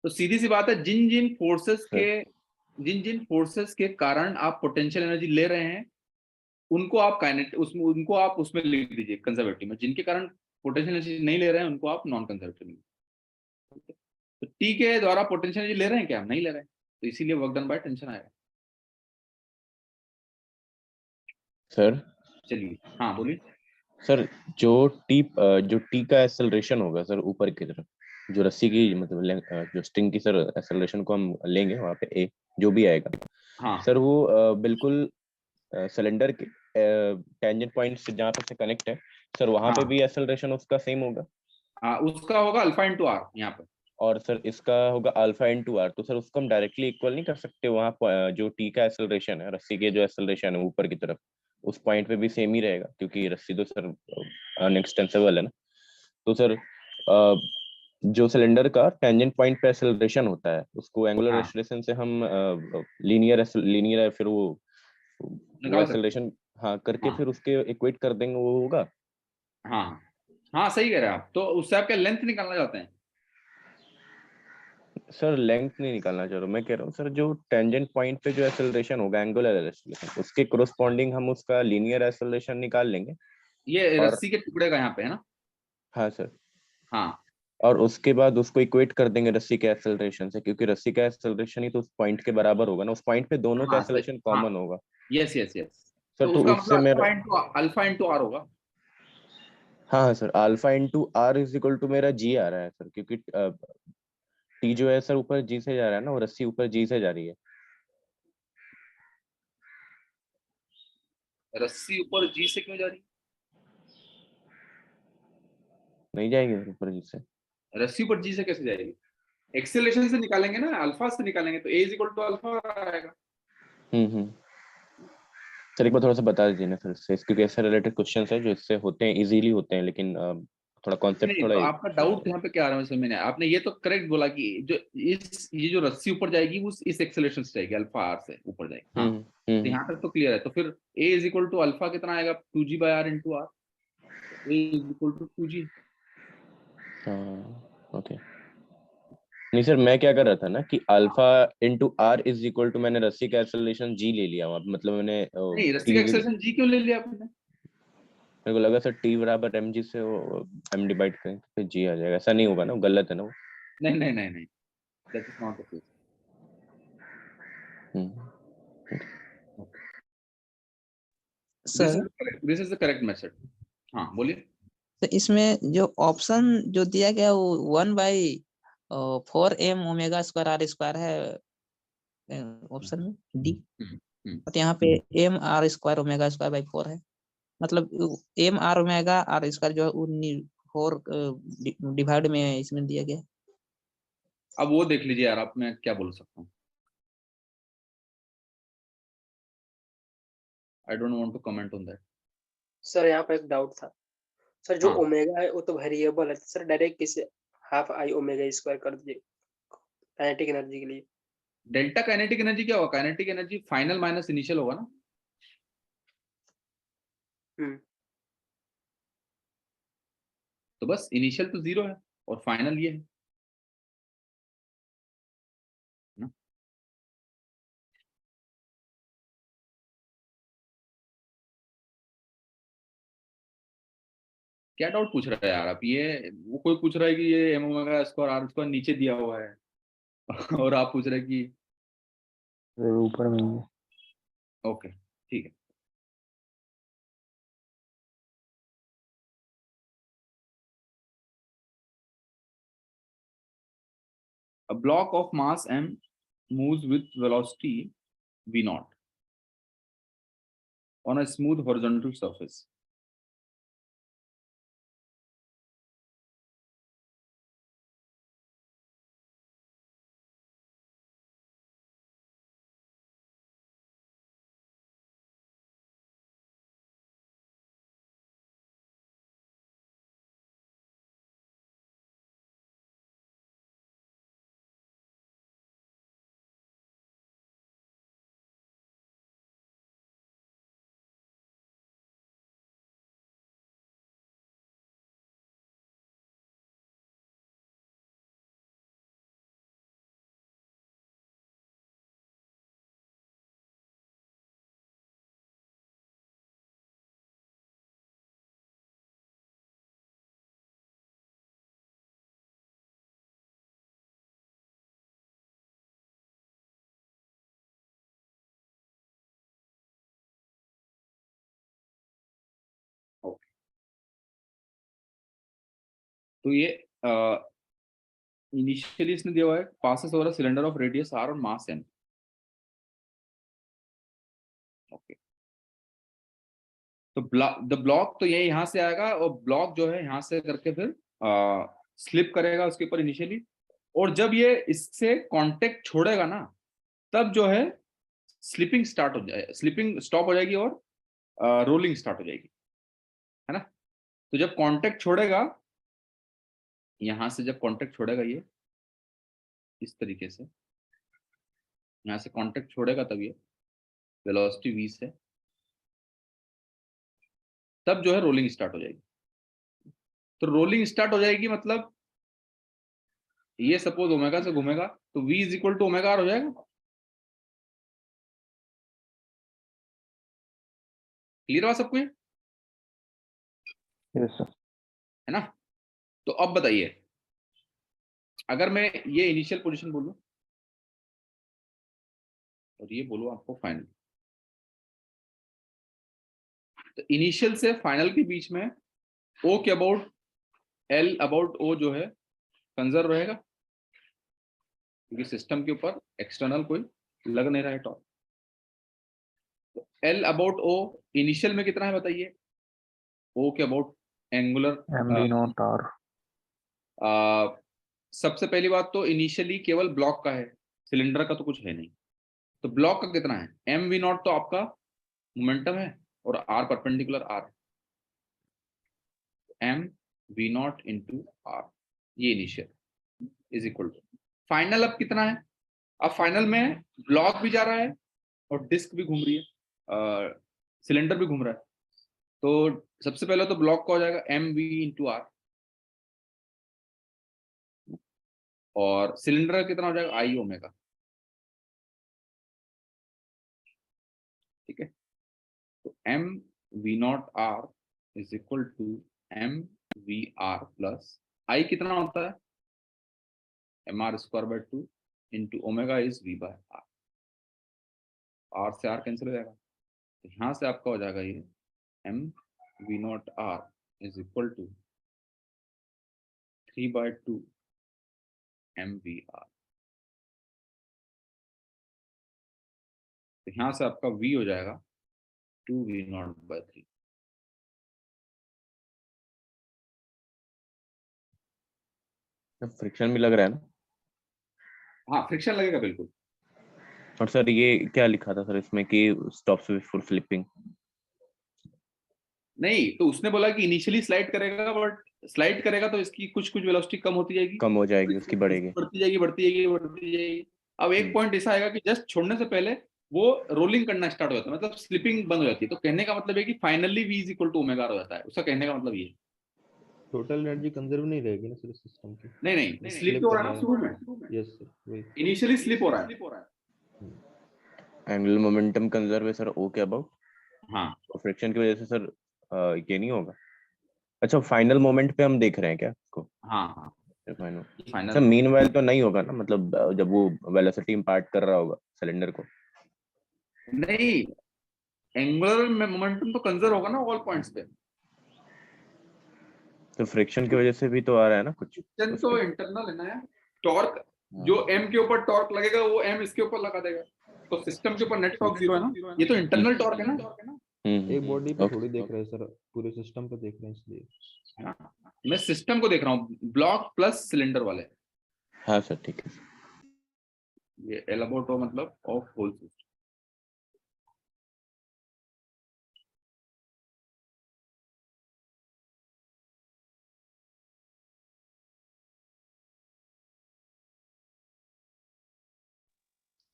तो सीधी सी बात है, जिन जिन फोर्सेस के कारण आप पोटेंशियल एनर्जी ले रहे हैं, उनको आप उसमें लिख दीजिए कंजर्वेटिव में। जिनके कारण पोटेंशियल एनर्जी नहीं ले रहे हैं, उनको आप नॉन कंजर्वेटिव में। तो टी के द्वारा पोटेंशियल एनर्जी ले रहे हैं क्या? हम नहीं ले रहे हैं, तो इसीलिए वर्क डन बाय टेंशन आएगा। सर चलिए हाँ बोलिए। सर जो टी का एक्सेलरेशन होगा सर ऊपर की तरफ, जो रस्सी की मतलब जो स्ट्रिंग की सर एक्सेलरेशन को हम लेंगे वहाँ पे ए जो भी आएगा हाँ सर, वो बिल्कुल सिलेंडर के टेंजेंट पॉइंट से जहाँ पे से कनेक्ट है सर, वहाँ पे हाँ भी एक्सेलरेशन उसका सेम होगा। हाँ, उसका होगा अल्फा इंटू आर यहाँ पे। और सर इसका होगा अल्फा इंटू आर। तो सर उसको हम डायरेक्टली इक्वल नहीं कर सकते? वहाँ जो टी का एक्सेलरेशन है, रस्सी के जो एक्सेलरेशन है ऊपर की तरफ, उस पॉइंट पे भी सेम ही रहेगा, क्योंकि रस्सी तो सर अनएक्सटेंसिबल है ना। तो सर जो सिलेंडर का टेंजेंट पॉइंट पे एक्सेलरेशन होता है, उसको एंगुलर हाँ एक्सेलरेशन से हम लीनियर है, फिर वो निकाल सकते एक्सेलरेशन हाँ करके हैं। फिर उसके इक्वेट कर देंगे, वो होगा। हाँ हाँ हाँ सही कह रहे हैं आप। तो उससे आप क्या लेंथ निकालना चाहते हैं? सर लेंथ नहीं निकालना चाह रहा हूँ, मैं कह रहा हूँ सर जो टेंजेंट पॉइंट पे जो एक्सेलरेशन होगा, एंगुलर एक्सेलरेशन, उसके कोरोस्पॉन्डिंग हम उसका लीनियर एक्सेलरेशन निकाल लेंगे। ये और रस्सी के टुकड़े का यहाँ पे है ना। हाँ सर, हाँ और उसके बाद उसको इक्वेट कर देंगे रस्सी के एक्सेलरेशन से, क्योंकि रस्सी का एक्सेलरेशन ही तो उस पॉइंट के बराबर होगा ना, उस पॉइंट पे दोनों का हाँ सही। एक्सेलरेशन हाँ कॉमन होगा। Yes yes yes. सर तो तो उसका उससे मतलब मेरा अल्फा इंटू आर होगा। हाँ हाँ sir, alpha into r is equal to मेरा जी आ रहा है सर, क्योंकि टी जो है सर ऊपर जी से जा रहा है ना, और रस्सी ऊपर जी से जा रही है। रस्सी ऊपर जी से क्यों जा रही नहीं जाएगी सर ऊपर जी से? है? रस्सी ऊपर जी से कैसे जाएगी? एक्सेलरेशन से निकालेंगे ना, अल्फा से निकालेंगे, तो ए इज इक्वल टू अल्फा आएगा। हम्म। सर एक बार थोड़ा सा बता दीजिए ना सर इससे, क्योंकि ऐसे रिलेटेड क्वेश्चन है जो इससे होते हैं, इजीली होते हैं, लेकिन थोड़ा कॉन्सेप्ट नहीं थोड़ा तो आपका डाउट यहाँ पे क्या आ रहा है समझ में नहीं आया। आपने ये तो करेक्ट बोला कि जो ये जो रस्सी ऊपर जाएगी वो इस एक्सेलरेशन से जाएगी, अल्फा आर से ऊपर जाएगी। हाँ तो हम्म। यहाँ तक तो क्लियर है। तो फिर a is equal to alpha कितना आएगा? 2g by r into r. A is equal to 2g। हाँ ओके। नहीं सर, मैं क्या कर रहा था ना कि alpha into r is equal to, मैंने रस्सी का एक्सेलरेशन जी ले लिया वहाँ पे, मतलब मैंने नहीं रस्सी का टी, एक्सेलरेशन जी क्यों ले लिया आपने? मेरे को लगा सर टी बराबर एम जी से वो एम डिवाइड करें तो फिर जी आ जाएगा। ऐसा नहीं होगा ना, वो गलत है ना वो। नहीं नहीं नहीं नहीं, that is not the case. Hmm. Sir this is the correct method. हाँ बोलिए। तो इसमें जो ऑप्शन जो दिया गया वो 1/4m omega square r square है ऑप्शन में डी। हम्म। तो यहाँ पे m are square omega square by 4 है, मतलब m r omega r square जो है 4 डिवाइड में इसमें दिया गया। अब वो देख लीजिए यार, आप मैं क्या बोल सकता हूँ। I don't want to comment on that. Sir यहाँ पे एक डाउट था सर, जो हाँ ओमेगा है वो तो वेरिएबल है सर, डायरेक्ट किसे हाफ आई ओमेगा स्क्वायर कर दीजिए काइनेटिक एनर्जी के लिए। डेल्टा काइनेटिक एनर्जी क्या होगा? Kinetic energy final minus initial होगा ना। तो बस इनिशियल तो 0 है और फाइनल ये है ना। क्या डाउट पूछ रहा है यार आप? ये वो कोई पूछ रहा है कि ये m omega square r square नीचे दिया हुआ है और आप पूछ रहे हैं कि ऊपर में ही है। ओके ठीक है। a block of mass m moves with velocity v naught on a smooth horizontal surface. तो ये इनिशियली इसने दिया हुआ है passes over a cylinder of radius r और mass m. ओके, तो द ब्लॉक तो ये यहाँ से आएगा और ब्लॉक जो है यहाँ से करके फिर स्लिप करेगा उसके ऊपर इनिशियली, और जब ये इससे कांटेक्ट छोड़ेगा ना तब जो है स्लिपिंग स्टार्ट हो जाए, स्लिपिंग स्टॉप हो जाएगी और रोलिंग स्टार्ट हो जाएगी, है ना। तो जब कांटेक्ट छोड़ेगा, यहाँ से जब कांटेक्ट छोड़ेगा ये इस तरीके से, यहाँ से कांटेक्ट छोड़ेगा तब ये वेलोसिटी v से, तब जो है रोलिंग स्टार्ट हो जाएगी। तो रोलिंग स्टार्ट हो जाएगी मतलब ये सपोज ओमेगा से घूमेगा तो v is equal to omega r हो जाएगा। क्लियर हुआ सबको ये? Yes sir. है ना। तो अब बताइए, अगर मैं ये इनिशियल पोजीशन बोलूं और ये बोलूं आपको फाइनल, तो इनिशियल से फाइनल के बीच में ओ के अबाउट एल अबाउट ओ जो है कंजर्व रहेगा, क्योंकि सिस्टम के ऊपर एक्सटर्नल कोई लग नहीं रहा है टॉर्क। तो एल अबाउट ओ इनिशियल में कितना है बताइए, ओ के about angular mv not r। सबसे पहली बात तो इनिशियली केवल ब्लॉक का है, सिलेंडर का तो कुछ है नहीं। तो ब्लॉक का कितना है, एम वी नॉट तो आपका मोमेंटम है और R perpendicular R, M V naught into R, ये initial is equal to final. अब कितना है, अब फाइनल में ब्लॉक भी जा रहा है और डिस्क भी घूम रही है, सिलेंडर भी घूम रहा है। तो सबसे पहले तो ब्लॉक का हो जाएगा एम वी इंटू आर, और सिलेंडर का कितना हो जाएगा आई ओमेगा। ठीक है, तो M V naught R is equal to M V R plus I कितना होता है, M R square by 2 into omega is V by R, R से आर कैंसिल हो जाएगा। तो यहाँ से आपका हो जाएगा ये M V naught R is equal to 3/2 M V R. तो यहाँ से आपका v हो जाएगा 2v0/3। फ्रिक्शन भी लग रहा है ना। हाँ, फ्रिक्शन लगेगा बिल्कुल। और सर ये क्या लिखा था सर इसमें कि स्टॉप्स बिफोर स्लिपिंग? नहीं, तो उसने बोला कि इनिशियली स्लाइड करेगा, बट स्लाइड करेगा तो इसकी कुछ वेलोसिटी कम होती जाएगी, कम हो जाएगी, उसकी बढ़ेगी, बढ़ती जाएगी बढ़ती जाएगी बढ़ती जाएगी। अब एक पॉइंट ऐसा आएगा कि जस्ट छोड़ने से पहले वो रोलिंग करना स्टार्ट हो जाता है, मतलब स्लिपिंग बंद हो जाती है। तो कहने का मतलब है कि finally v is equal to omega हो जाता है, उसका कहने का मतलब ये। टोटल एनर्जी कंजर्व नहीं रहेगी ना सर सिस्टम की। नहीं, स्लिप हो रहा है ना शुरू में, यस सर, वही इनिशियली स्लिप हो रहा है। एंगुलर मोमेंटम कंजर्व है सर ओ के अबाउट। हाँ, तो फ्रिक्शन की वजह से सर ये नहीं होगा। अच्छा, फाइनल मोमेंट पे हम देख रहे हैं क्या इसको? हाँ, फाइनल सर मीनवाइल तो नहीं होगा ना, मतलब जब वो वेलोसिटी इंपार्ट कर रहा होगा सिलेंडर को। नहीं, एंगुलर में मोमेंटम तो कंजर्व होगा ना ऑल पॉइंट्स पे। तो फ्रिक्शन की वजह से भी तो आ रहा है ना कुछ। फ्रिक्शन तो इंटरनल है ना यार, टॉर्क जो m के ऊपर टॉर्क लगेगा वो m इसके ऊपर लगा देगा, तो सिस्टम के ऊपर नेट टॉर्क 0 है ना, ये तो इंटरनल टॉर्क है ना, एक बॉडी पे ओके थोड़ी देख रहे हैं सर, पूरे सिस्टम पे देख रहे हैं इसलिए। है ना। मैं सिस्टम को देख रहा हूँ, ब्लॉक प्लस सिलेंडर वाले, हाँ सर ठीक है। ये L about O मतलब of whole system.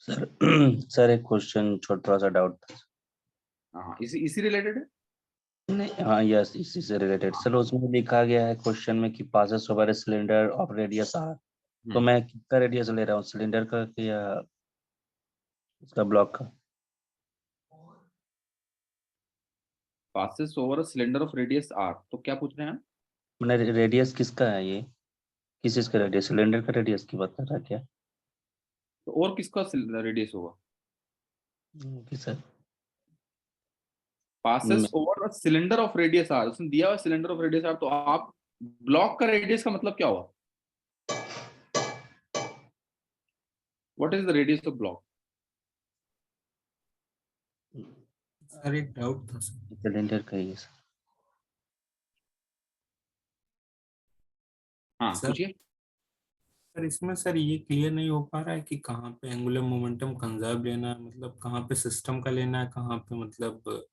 Sir sir एक क्वेश्चन छोटा सा डाउट था। हाँ, इसी रिलेटेड है। नहीं, हाँ यस, इसी से रिलेटेड सर। उसमें लिखा गया है क्वेश्चन में कि passes over cylinder of radius r, तो मैं कितना रेडियस ले रहा हूँ, सिलेंडर का या उसका ब्लॉक का? Passes over cylinder of radius r, तो क्या पूछ रहे हैं? मैंने रेडियस किसका है, ये किस चीज का रेडियस, सिलेंडर का रेडियस की बात कर रहा है क्या? तो और किसका रेडियस होगा? Okay sir. Passes over cylinder of radius r, उसने दिया हुआ सिलेंडर ऑफ रेडियस r, तो आप ब्लॉक का रेडियस का मतलब क्या हुआ? What is the radius of block? Sir एक डाउट था सर। सिलेंडर का ही है सर। हाँ सर पूछिए। सर इसमें सर ये क्लियर नहीं हो पा रहा है कि कहाँ पे एंगुलर मोमेंटम कंजर्व लेना है, मतलब कहाँ पे सिस्टम का लेना है, कहाँ पे मतलब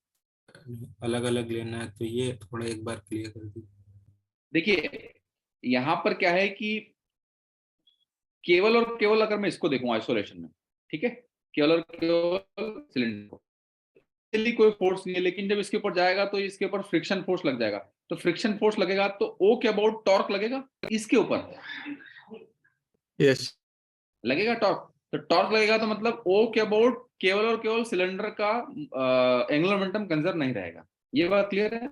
अलग अलग लेना है, तो ये थोड़ा एक बार क्लियर कर दीजिए। देखिए यहाँ पर क्या है कि केवल और केवल अगर मैं इसको देखूं आइसोलेशन में, ठीक है, केवल और केवल सिलेंडर को, कोई फोर्स नहीं है, लेकिन जब इसके ऊपर जाएगा तो इसके ऊपर फ्रिक्शन फोर्स लग जाएगा, तो फ्रिक्शन फोर्स लगेगा तो ओ के अबाउट टॉर्क लगेगा इसके ऊपर, यस लगेगा टॉर्क, तो टॉर्क लगेगा तो मतलब ओ के अबाउट केवल और केवल सिलेंडर का एंगुलर मोमेंटम कंजर्व नहीं रहेगा। ये बात क्लियर है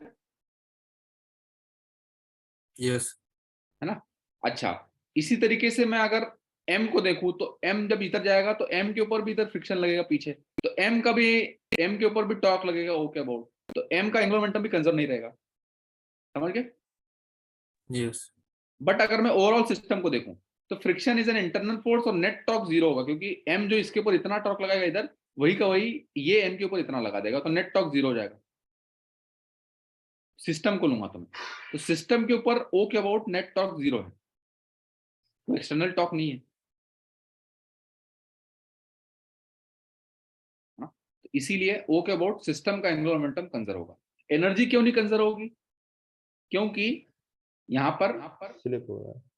यस ना? अच्छा, इसी तरीके से मैं अगर m को देखूं तो m जब इधर जाएगा तो m के ऊपर भी इधर फ्रिक्शन लगेगा पीछे, तो m का भी, m के ऊपर भी टॉर्क लगेगा o के अबाउट, तो m का एंगुलर मोमेंटम भी कंजर्व नहीं रहेगा, समझ गए? यस बट अगर मैं ओवरऑल सिस्टम को देखूं तो friction is an internal force और नेट टॉर्क 0 होगा, क्योंकि m जो इसके ऊपर इतना टॉर्क लगाएगा इधर, वही का वही ये m के ऊपर इतना लगा देगा, तो नेट टॉर्क 0 हो जाएगा। सिस्टम को लूंगा तो मैं, तो सिस्टम के ऊपर o के अबाउट नेट टॉर्क 0 है, तो एक्सटर्नल टॉर्क नहीं है ना? तो इसीलिए o के अबाउट सिस्टम का एंगुलर मोमेंटम कंजर्व होगा। एनर्जी क्यों नहीं कंजर्व होगी? क्योंकि यहाँ पर स्लिप हो रहा है।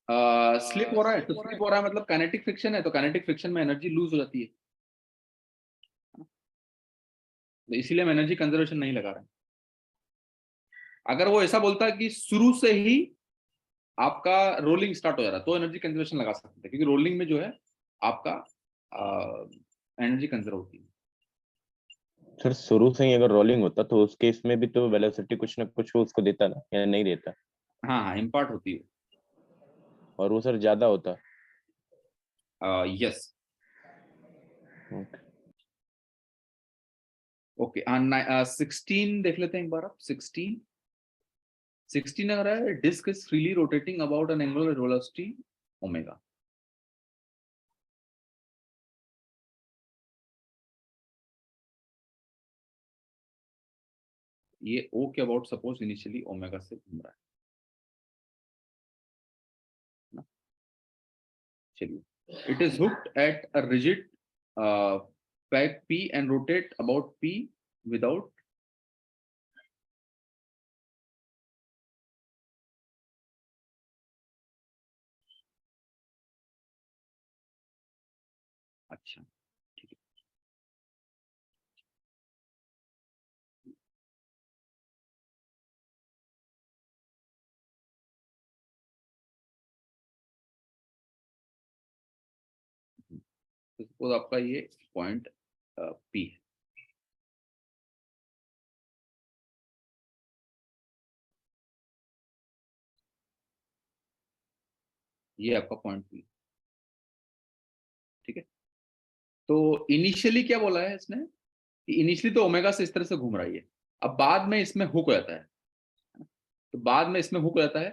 स्लिप हो रहा है, तो स्लिप हो रहा है मतलब काइनेटिक फ्रिक्शन है, तो काइनेटिक फ्रिक्शन में एनर्जी लूज हो जाती है, तो इसीलिए हम एनर्जी कंजर्वेशन नहीं लगा रहे। अगर वो ऐसा बोलता कि शुरू से ही आपका रोलिंग स्टार्ट हो जा रहा है तो एनर्जी कंजर्वेशन लगा सकते हैं, क्योंकि रोलिंग में जो है आपका एनर्जी कंजर्व होती है। सर शुरू से ही अगर रोलिंग होता तो उस केस में भी तो वेलोसिटी कुछ ना कुछ वो उसको देता ना, या नहीं देता? हाँ हाँ, इम्पार्ट होती है। और वो सर ज्यादा होता? Yes okay. ओके। 16 देख लेते हैं एक बार, आप 16 अगर है, disc is freely rotating about an angular velocity omega. ये ओ के अबाउट सपोज इनिशियली ओमेगा से घूम रहा है ना? चलिए, it is hooked at a rigid peg p and rotate about p without अच्छा ठीक है। तो सपोज आपका ये पॉइंट p है, ये आपका पॉइंट p, ठीक है। तो इनिशियली क्या बोला है इसने कि इनिशियली तो ओमेगा से इस तरह से घूम रही है, अब बाद में इसमें हुक हो जाता है, तो बाद में इसमें हुक हो जाता है,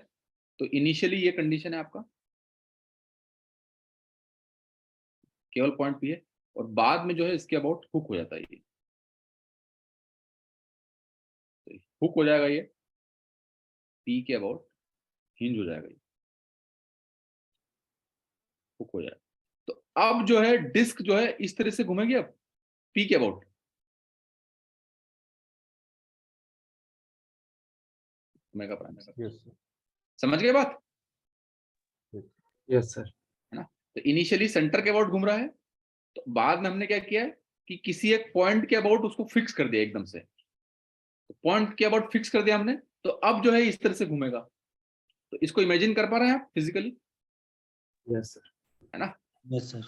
तो इनिशियली ये कंडीशन है आपका, केवल पॉइंट पी है, और बाद में जो है इसके अबाउट हुक हो जाता है ये, हुक हो जाएगा ये, पी के अबाउट हिंज हो जाएगा ये, हुक हो जाएगा। तो अब जो है डिस्क जो है इस तरह से घूमेगी अब पी के अबाउट, ओमेगा प्राइम। समझ गए बात? Yes sir. है ना? तो इनिशियली सेंटर के अबाउट घूम रहा है, तो बाद में हमने क्या किया है कि किसी एक पॉइंट के अबाउट उसको फिक्स कर दिया एकदम से, तो पॉइंट के अबाउट फिक्स कर दिया हमने, तो अब जो है इस तरह से घूमेगा। तो इसको इमेजिन कर पा रहे हैं आप फिजिकली? Yes sir. है ना? Yes sir.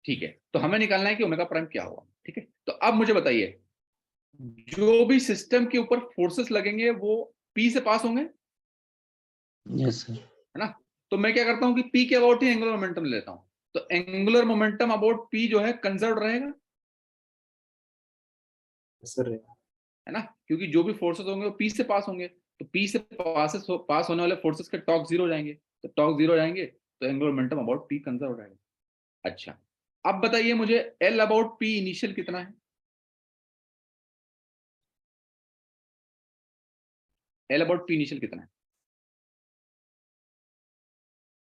ठीक है, तो हमें निकालना है कि ओमेगा प्राइम क्या होगा। ठीक है, तो अब मुझे बताइए, जो भी सिस्टम के ऊपर फोर्सेस लगेंगे वो पी से पास होंगे, यस सर। है ना? तो मैं क्या करता हूं कि पी के अबाउट ही एंगुलर मोमेंटम लेता हूं, तो एंगुलर मोमेंटम अबाउट पी जो है कंजर्व रहेगा, सर है ना? क्योंकि जो भी फोर्सेस होंगे वो पी से पास होंगे, तो पी से पास होने वाले फोर्सेस के टॉर्क जीरो जाएंगे, तो टॉर्क जीरो जाएंगे तो angular momentum about P conserve रहेगा। अच्छा, अब बताइए मुझे एल अबाउट पी इनिशियल कितना है? एल अबाउट पी इनिशियल कितना है?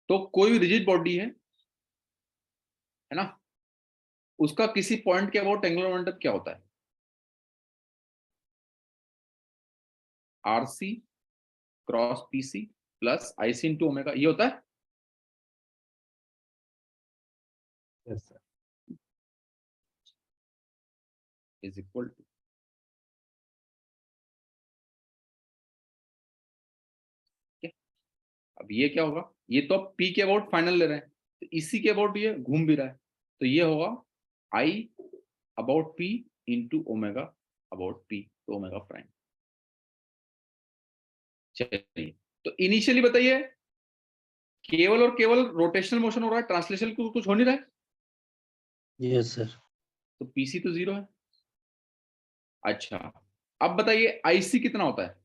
तो कोई भी रिजिड बॉडी है ना, उसका किसी पॉइंट के अबाउट एंगुलर मोमेंटम क्या होता है? RC cross PC plus IC into omega, ये होता है। Yes sir. Is equal to, अब ये क्या होगा, ये तो अब पी के अबाउट फाइनल ले रहे हैं, तो इसी के अबाउट ये घूम भी रहा है, तो ये होगा आई about P into omega about P, तो ओमेगा प्राइम। चलिए, तो इनिशियली बताइए, केवल और केवल रोटेशनल मोशन हो रहा है, ट्रांसलेशन कुछ हो नहीं रहा है, यस सर। तो पीसी तो जीरो है। अच्छा, अब बताइए आईसी कितना होता है?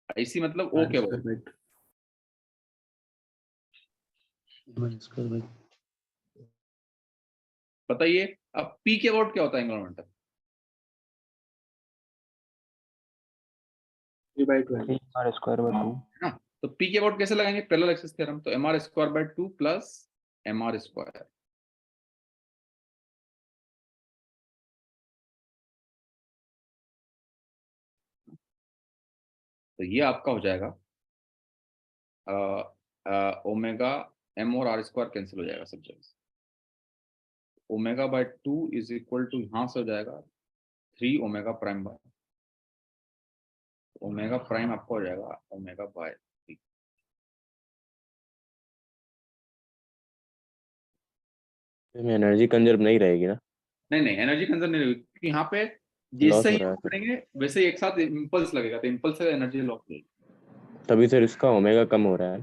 आईसी मतलब ओ के अबाउट, बताइए अब पी के अबाउट क्या होता है angular momentum? 3/20 r square by 2। है ना? तो पी के अबाउट कैसे लगाएंगे? पैरेलल एक्सिस थ्योरम, तो m are square by 2 plus m are square, तो ये आपका हो जाएगा ओमेगा, एम और आर स्क्वायर कैंसिल हो जाएगा सब जगह, omega by 2 is equal to, यहां से हो जाएगा 3 omega prime by, omega prime आपका हो जाएगा ओमेगा बाय 3। में एनर्जी कंजर्व नहीं रहेगी ना? नहीं नहीं, एनर्जी कंजर्व नहीं होगी, क्योंकि यहाँ पे लॉस जैसे हो ही रहा है करेंगे वैसे ही एक साथ इंपल्स लगेगा, तो इंपल्स से एनर्जी लॉस होगी। तभी सर इसका ओमेगा कम हो रहा है।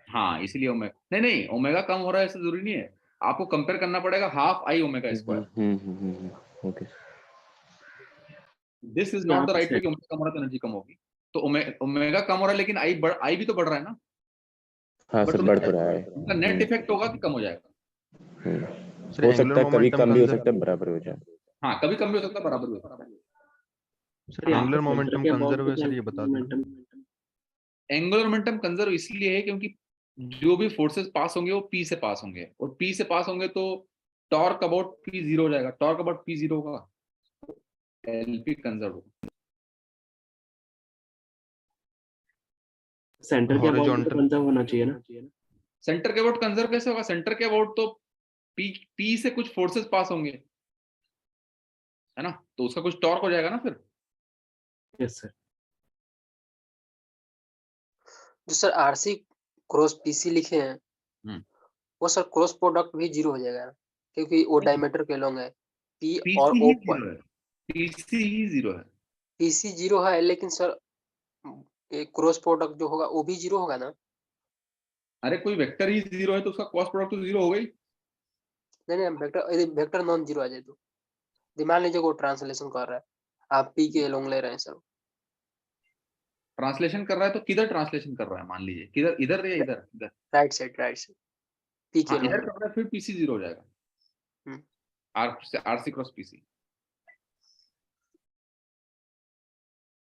हाँ, इसीलिए ओमेगा, नहीं नहीं, ओमेगा कम हो रहा है ऐसा जरूरी नहीं है, आपको कंपेयर करना पड़ेगा half I omega square. Okay. This is not the right way कि ओमेगा कम हो रहा है तो एनर्जी कम होगी, तो ओमेगा कम हो रहा है लेकिन आई भी तो बढ़ रहा है ना, हाँ बट सर, बढ़ तो रहा है। उनका नेट इफेक्ट होगा कि कम हो जाएगा। हो सकता है कभी कम भी हो सकता है, बराबर हो जाए। हाँ, कभी कम भी हो सकता है, बराबर भी हो सकता है। सर एंगुलर मोमेंटम कंजर्व है सर, ये बता दें। एंगुलर मोमेंटम कंजर्व इसलिए है क्योंकि जो भी फोर्सेस पास होंगे वो पी से पास होंगे, और पी से पास होंगे तो टॉर्क अबाउट पी जीरो हो जाएगा, टॉर्क अबाउट पी जीरो होगा, एलपी कंजर्व होगा। सेंटर के अबाउट तो कंजर्व होना चाहिए ना? सेंटर के अबाउट कंजर्व कैसे होगा? सेंटर के अबाउट तो पी से कुछ फोर्सेस पास होंगे, है ना, तो उसका कुछ टॉर्क हो जाएगा ना फिर। Yes sir. जो सर आरसी क्रॉस पीसी लिखे हैं वो सर क्रॉस प्रोडक्ट भी जीरो हो जाएगा, क्योंकि वो डायमीटर के लॉन्ग है, पी और ओ पर पीसी ही जीरो है। पीसी जीरो है, लेकिन सर क्रॉस प्रोडक्ट जो होगा वो भी जीरो होगा ना? अरे कोई वेक्टर ही जीरो है तो उसका क्रॉस प्रोडक्ट तो जीरो हो गई। नहीं नहीं, वेक्टर यदि वेक्टर नॉन जीरो आ जाए तो मान लीजिए वो ट्रांसलेशन कर रहा है, आप पी के लॉन्ग ले रहे हैं सर, ट्रांसलेशन कर रहा है तो किधर ट्रांसलेशन कर रहा है, मान लीजिए किधर, इधर या इधर, इधर, राइट साइड पी के हाँ इधर लोग कर रहा है, फिर पीसी जीरो हो जाएगा, hmm. RC cross PC.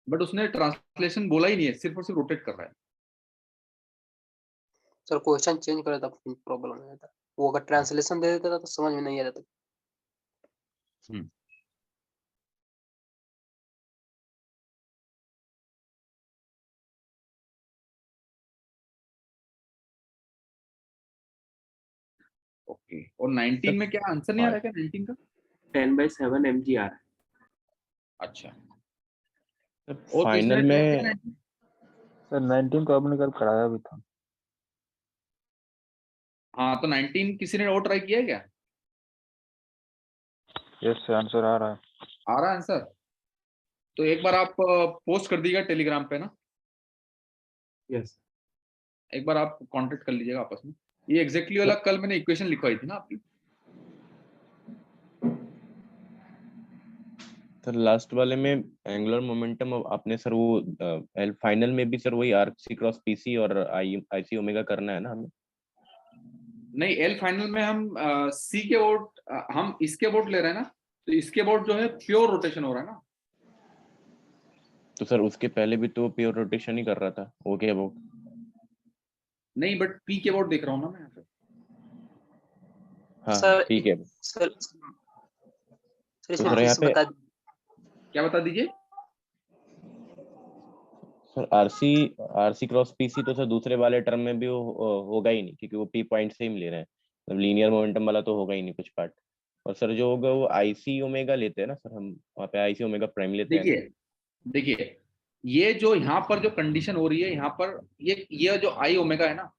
But उसने ट्रांसलेशन बोला ही नहीं है, सिर्फ और सिर्फ रोटेट कर रहा है। सर क्वेश्चन चेंज करे तब प्रॉब्लम हो जाता, वो अगर ट्रांसलेशन दे देता तो समझ में नहीं आ जाता। ओके, और 19 में क्या आंसर नहीं आ रहा है क्या 19 का? 10/7 mg आ रहा है। अच्छा, और फाइनल किसने try में किया 19? सर 19 को आपने कल कराया भी था। हाँ तो 19 किसी ने और ट्राई किया है क्या? यस आंसर आ रहा है। आ रहा है आंसर? तो एक बार आप पोस्ट कर दीजिएगा टेलीग्राम पे ना, यस एक बार आप कांटेक्ट कर लीजिएगा आपस में। ये एग्जैक्टली वाला कल मैंने इक्वेशन लिखवाई थी ना आपकी। सर लास्ट वाले में एंगुलर मोमेंटम आपने सर वो फाइनल में भी सर वही आरसी क्रॉस पीसी और आईसी ओमेगा करना है ना हमें? नहीं, एल फाइनल में हम सी के अबाउट, हम इसके अबाउट ले रहे हैं ना, तो इसके अबाउट जो है प्योर रोटेशन हो रहा है ना। तो सर उसके पहले भी तो प्योर रोटेशन ही कर रहा था, ओके अबाउट। नहीं, बट पी के अबाउट देख रहा हूँ ना मैं यहाँ पे। हाँ सर ठीक है। सर तो इसमें सर फिर यहाँ से पे बता क्या बता दीजिए? Sir RC RC cross PC तो सर दूसरे वाले टर्म में भी होगा ही नहीं, क्योंकि वो पी पॉइंट से ही ले रहे हैं, मतलब लीनियर मोमेंटम वाला तो होगा ही नहीं कुछ पार्ट। और सर जो होगा वो आईसी ओमेगा लेते हैं ना सर, हम वहाँ पे आईसी ओमेगा प्राइम लेते हैं। देखिए देखिए, ये जो यहाँ पर जो कंडीशन हो रही है यहाँ पर, ये जो आई ओमेगा है ना,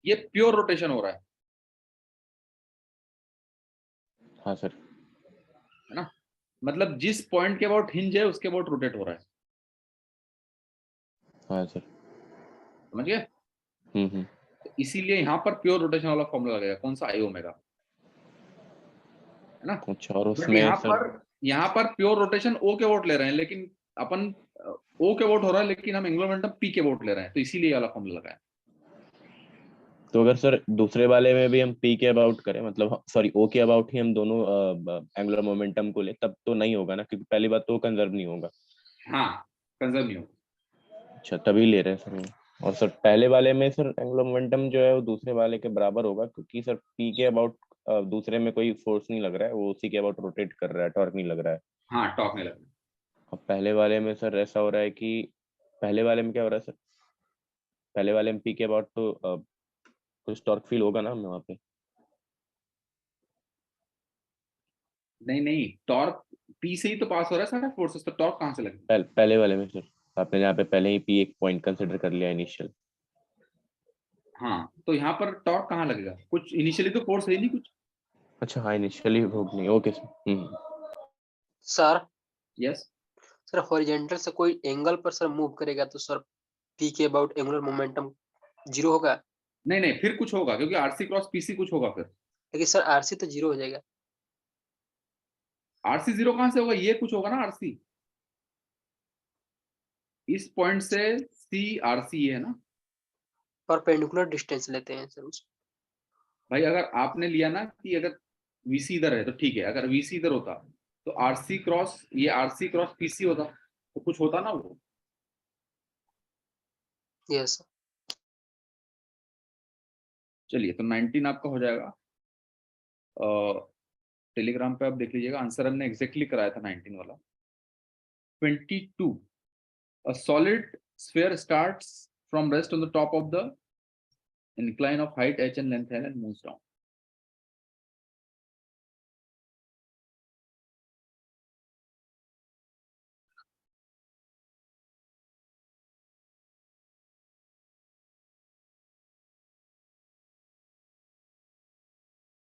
ये प्योर रोटेशन हो रहा है हाँ सर। ना, मतलब जिस पॉइंट के अबाउट हिंज है उसके अबाउट रोटेट हो रहा है। हाँ सर। समझ गए? हम्म। तो इसीलिए यहाँ पर प्योर रोटेशन वाला फॉर्मूला लगेगा, कौन सा, आई ओमेगा, है ना। अच्छा, और बट उसमें सर यहाँ पर प्योर रोटेशन ओ के अबाउट ले रहे हैं, लेकिन अपन ओ के अबाउट हो रहा है, लेकिन हम एंगुलर मोमेंटम पी के अबाउट ले रहे हैं, तो इसीलिए वाला फॉर्मूला लगा है। तो अगर सर दूसरे वाले में भी हम पी के अबाउट करें, मतलब सॉरी ओ के अबाउट ही हम दोनों एंगुलर मोमेंटम को ले, तब तो नहीं होगा ना, क्योंकि पहली बात तो वो कंजर्व नहीं होगा। हाँ, कंजर्व नहीं होगा। अच्छा, तभी ले रहे हैं सर वो। और सर पहले वाले में सर एंगुलर मोमेंटम जो है वो दूसरे वाले के बराबर होगा, क्योंकि सर पी के अबाउट दूसरे में कोई फोर्स नहीं लग रहा है, वो उसी के अबाउट रोटेट कर रहा है, टॉर्क नहीं लग रहा है। हाँ, टॉर्क नहीं लग रहा। और पहले वाले में सर ऐसा हो रहा है कि पहले वाले में क्या हो रहा है सर, पहले वाले में पी के अबाउट तो कुछ टॉर्क फील होगा ना हमें वहाँ पे? नहीं, टॉर्क पी से ही तो पास हो रहा है सारा फोर्सेस, तो टॉर्क कहाँ से लगेगा? पहले वाले में सर आपने यहाँ पे पहले ही पी एक पॉइंट कंसिडर कर लिया इनिशियल। हाँ, तो यहाँ पर टॉर्क कहाँ लगेगा? कुछ इनिशियली तो फोर्स है ही नहीं कुछ। अच्छा हाँ, इनिशियली भोग नहीं, okay sir. Sir yes, sir horizontal से कोई एंगल पर सर मूव करेगा तो सर पी के अबाउट एंगुलर मोमेंटम जीरो होगा। नहीं, फिर कुछ होगा, क्योंकि आरसी क्रॉस पीसी कुछ होगा फिर। लेकिन सर आरसी तो जीरो हो जाएगा। आरसी जीरो कहाँ से होगा? ये कुछ होगा ना आरसी, इस पॉइंट से सी आरसी है ना परपेंडिकुलर डिस्टेंस लेते हैं सर उस। भाई। अगर आपने लिया ना कि अगर वीसी इधर है तो ठीक है, अगर वीसी इधर होता तो आरसी क्रॉस, ये आरसी क्रॉस पीसी होता, तो कुछ होता ना वो। यस चलिए, तो 19 आपका हो जाएगा। टेलीग्राम पे आप देख लीजिएगा, आंसर हमने एग्जैक्टली कराया था 19 वाला। 22, a solid sphere starts from rest on the top of the incline of height h and length l and moves down.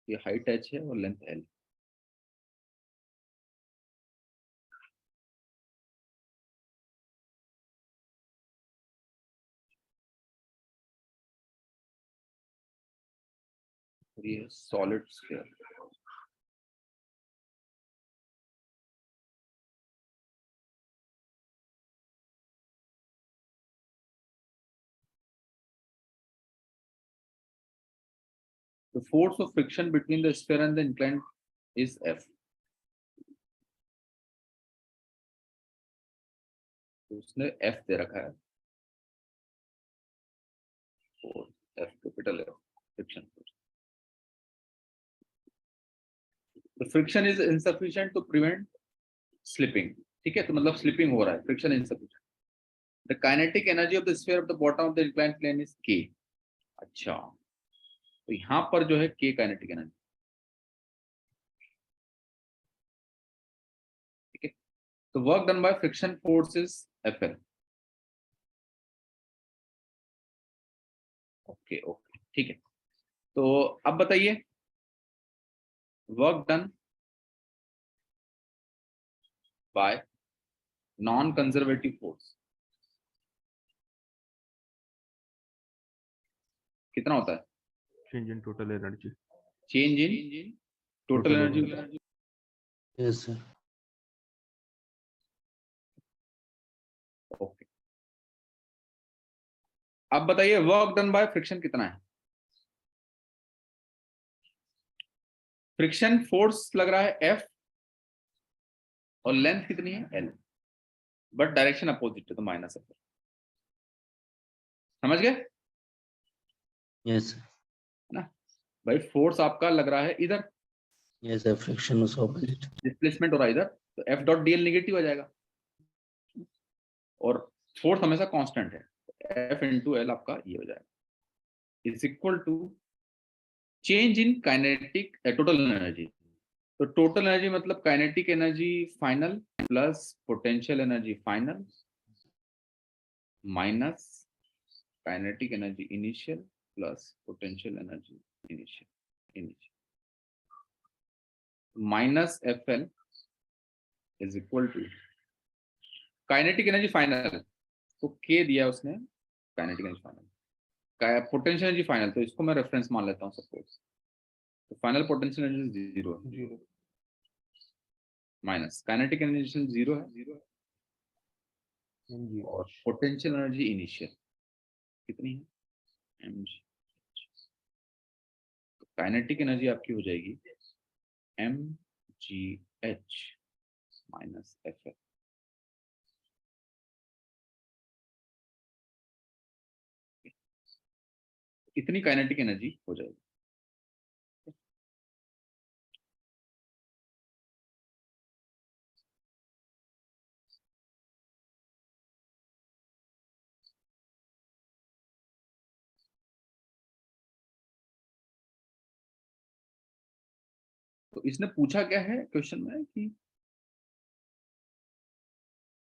ये हाइट h है और लेंथ l। ये solid sphere. The force of friction between the sphere and the inclined is F. तो उसने F दे रखा है, force F, capital F, friction force. The friction is insufficient to prevent slipping. ठीक है, तो मतलब स्लिपिंग हो रहा है, friction insufficient. The kinetic energy of the sphere of the bottom of the inclined plane is K. अच्छा, तो यहाँ पर जो है K काइनेटिक एनर्जी. ठीक है, तो work done by friction force is FL. Okay okay, ठीक है. तो अब बताइए, work done by non conservative force कितना होता है? Change in total energy. Change in total Total energy. Yes sir. Okay, अब बताइए वर्क डन बाय फ्रिक्शन कितना है? फ्रिक्शन फोर्स लग रहा है F और लेंथ कितनी है L, बट डायरेक्शन अपोजिट है तो माइनस है. समझ गए यस ना भाई? फोर्स आपका लग रहा है इधर, यस सर. फ्रिक्शन उस ऑपोजिट. डिस्प्लेसमेंट हो रहा है इधर, तो F डॉट DL नेगेटिव आ जाएगा और फोर्स हमेशा कांस्टेंट है, F इंटू L आपका ये हो जाएगा, is equal to change in kinetic total energy. तो टोटल एनर्जी मतलब kinetic energy final plus potential energy final minus kinetic energy initial plus potential energy initial minus FL is equal to kinetic energy final, तो K दिया उसने kinetic energy final, potential energy final, तो इसको मैं reference मान लेता हूँ suppose. तो फाइनल पोटेंशियल एनर्जी 0 है माइनस काइनेटिक एनर्जी 0 है और पोटेंशियल एनर्जी इनिशियल कितनी है mg. तो काइनेटिक एनर्जी आपकी हो जाएगी mgh माइनस FL. इतनी काइनेटिक एनर्जी हो जाएगी. तो इसने पूछा क्या है क्वेश्चन में कि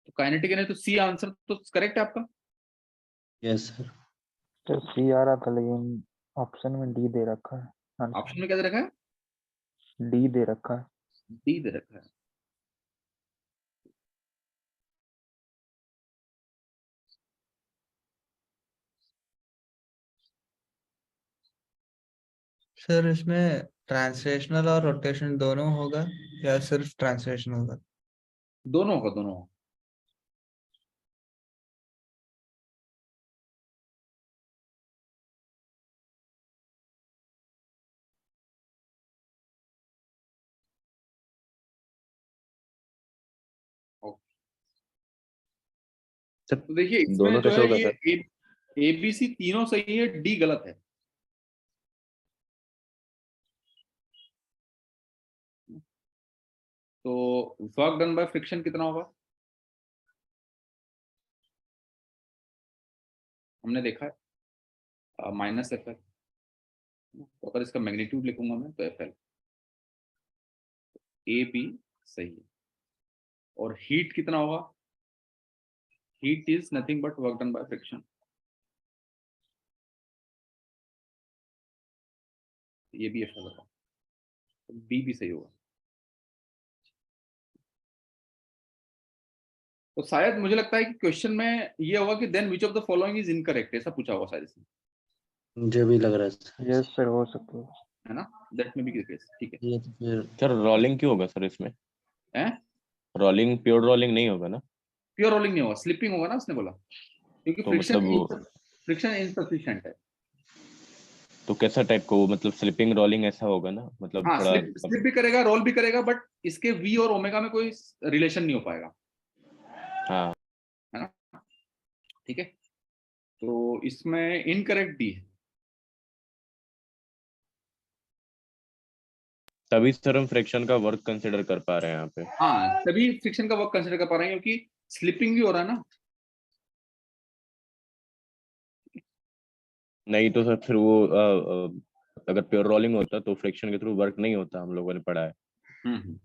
तो काइनेटिक एनर्जी, तो सी आंसर तो करेक्ट है आपका. Yes sir. तो सी आ रहा था लेकिन ऑप्शन में डी दे रखा है. ऑप्शन में क्या दे रखा है? डी दे रखा है. डी दे रखा है. सर इसमें ट्रांसलेशनल और रोटेशन दोनों होगा या सिर्फ ट्रांसलेशन होगा? दोनों होगा, दोनों होगा. तो देखिए इसमें दोनों जो कैसे है होगा ये ABC तीनों सही है, डी गलत है. तो वर्क डन बाय फ्रिक्शन कितना होगा? हमने देखा है माइनस FL. तो अगर इसका मैग्नीट्यूड लिखूंगा मैं तो FL. AB सही है. और हीट कितना होगा? Heat is nothing but work done by friction. ये भी FL होगा, तो B भी सही होगा. तो शायद मुझे लगता है कि क्वेश्चन में ये होगा कि then which of the following is incorrect, ऐसा पूछा होगा शायद इसमें. मुझे भी लग रहा है सर. यस सर, हो सकता है. है ना, दैट में भी केस. ठीक है. ये तो फिर सर रोलिंग क्यों होगा सर इसमें? हैं? रोलिंग, प्योर रोलिंग नहीं होगा ना? प्योर रोलिंग नहीं होगा, स्लिपिंग होगा ना उसने बोला, क्योंकि तो मतलब फ्रिक्शन इनसफिशिएंट है. तो कैसा टाइप को, मतलब स्लिपिंग रोलिंग ऐसा होगा ना, मतलब हाँ, थोड़ा स्लिप भी करेगा, रोल भी करेगा, बट इसके वी और ओमेगा में कोई रिलेशन नहीं हो पाएगा, हाँ है ना? ठीक है, तो इसमें इनकरेक्ट डी है। तभी सर हम फ्रिक्शन का वर्क कंसिडर कर पा रहे हैं यहाँ पे। हाँ, तभी फ्रिक्शन का वर्क कंसिडर कर पा रहे हैं क्योंकि स्लिपिंग भी हो रहा है ना। नहीं तो सर फिर वो अगर प्योर रोलिंग होता तो फ्रिक्शन के थ्रू वर्क नहीं होता, हम लोगों ने पढ़ा है। हम्म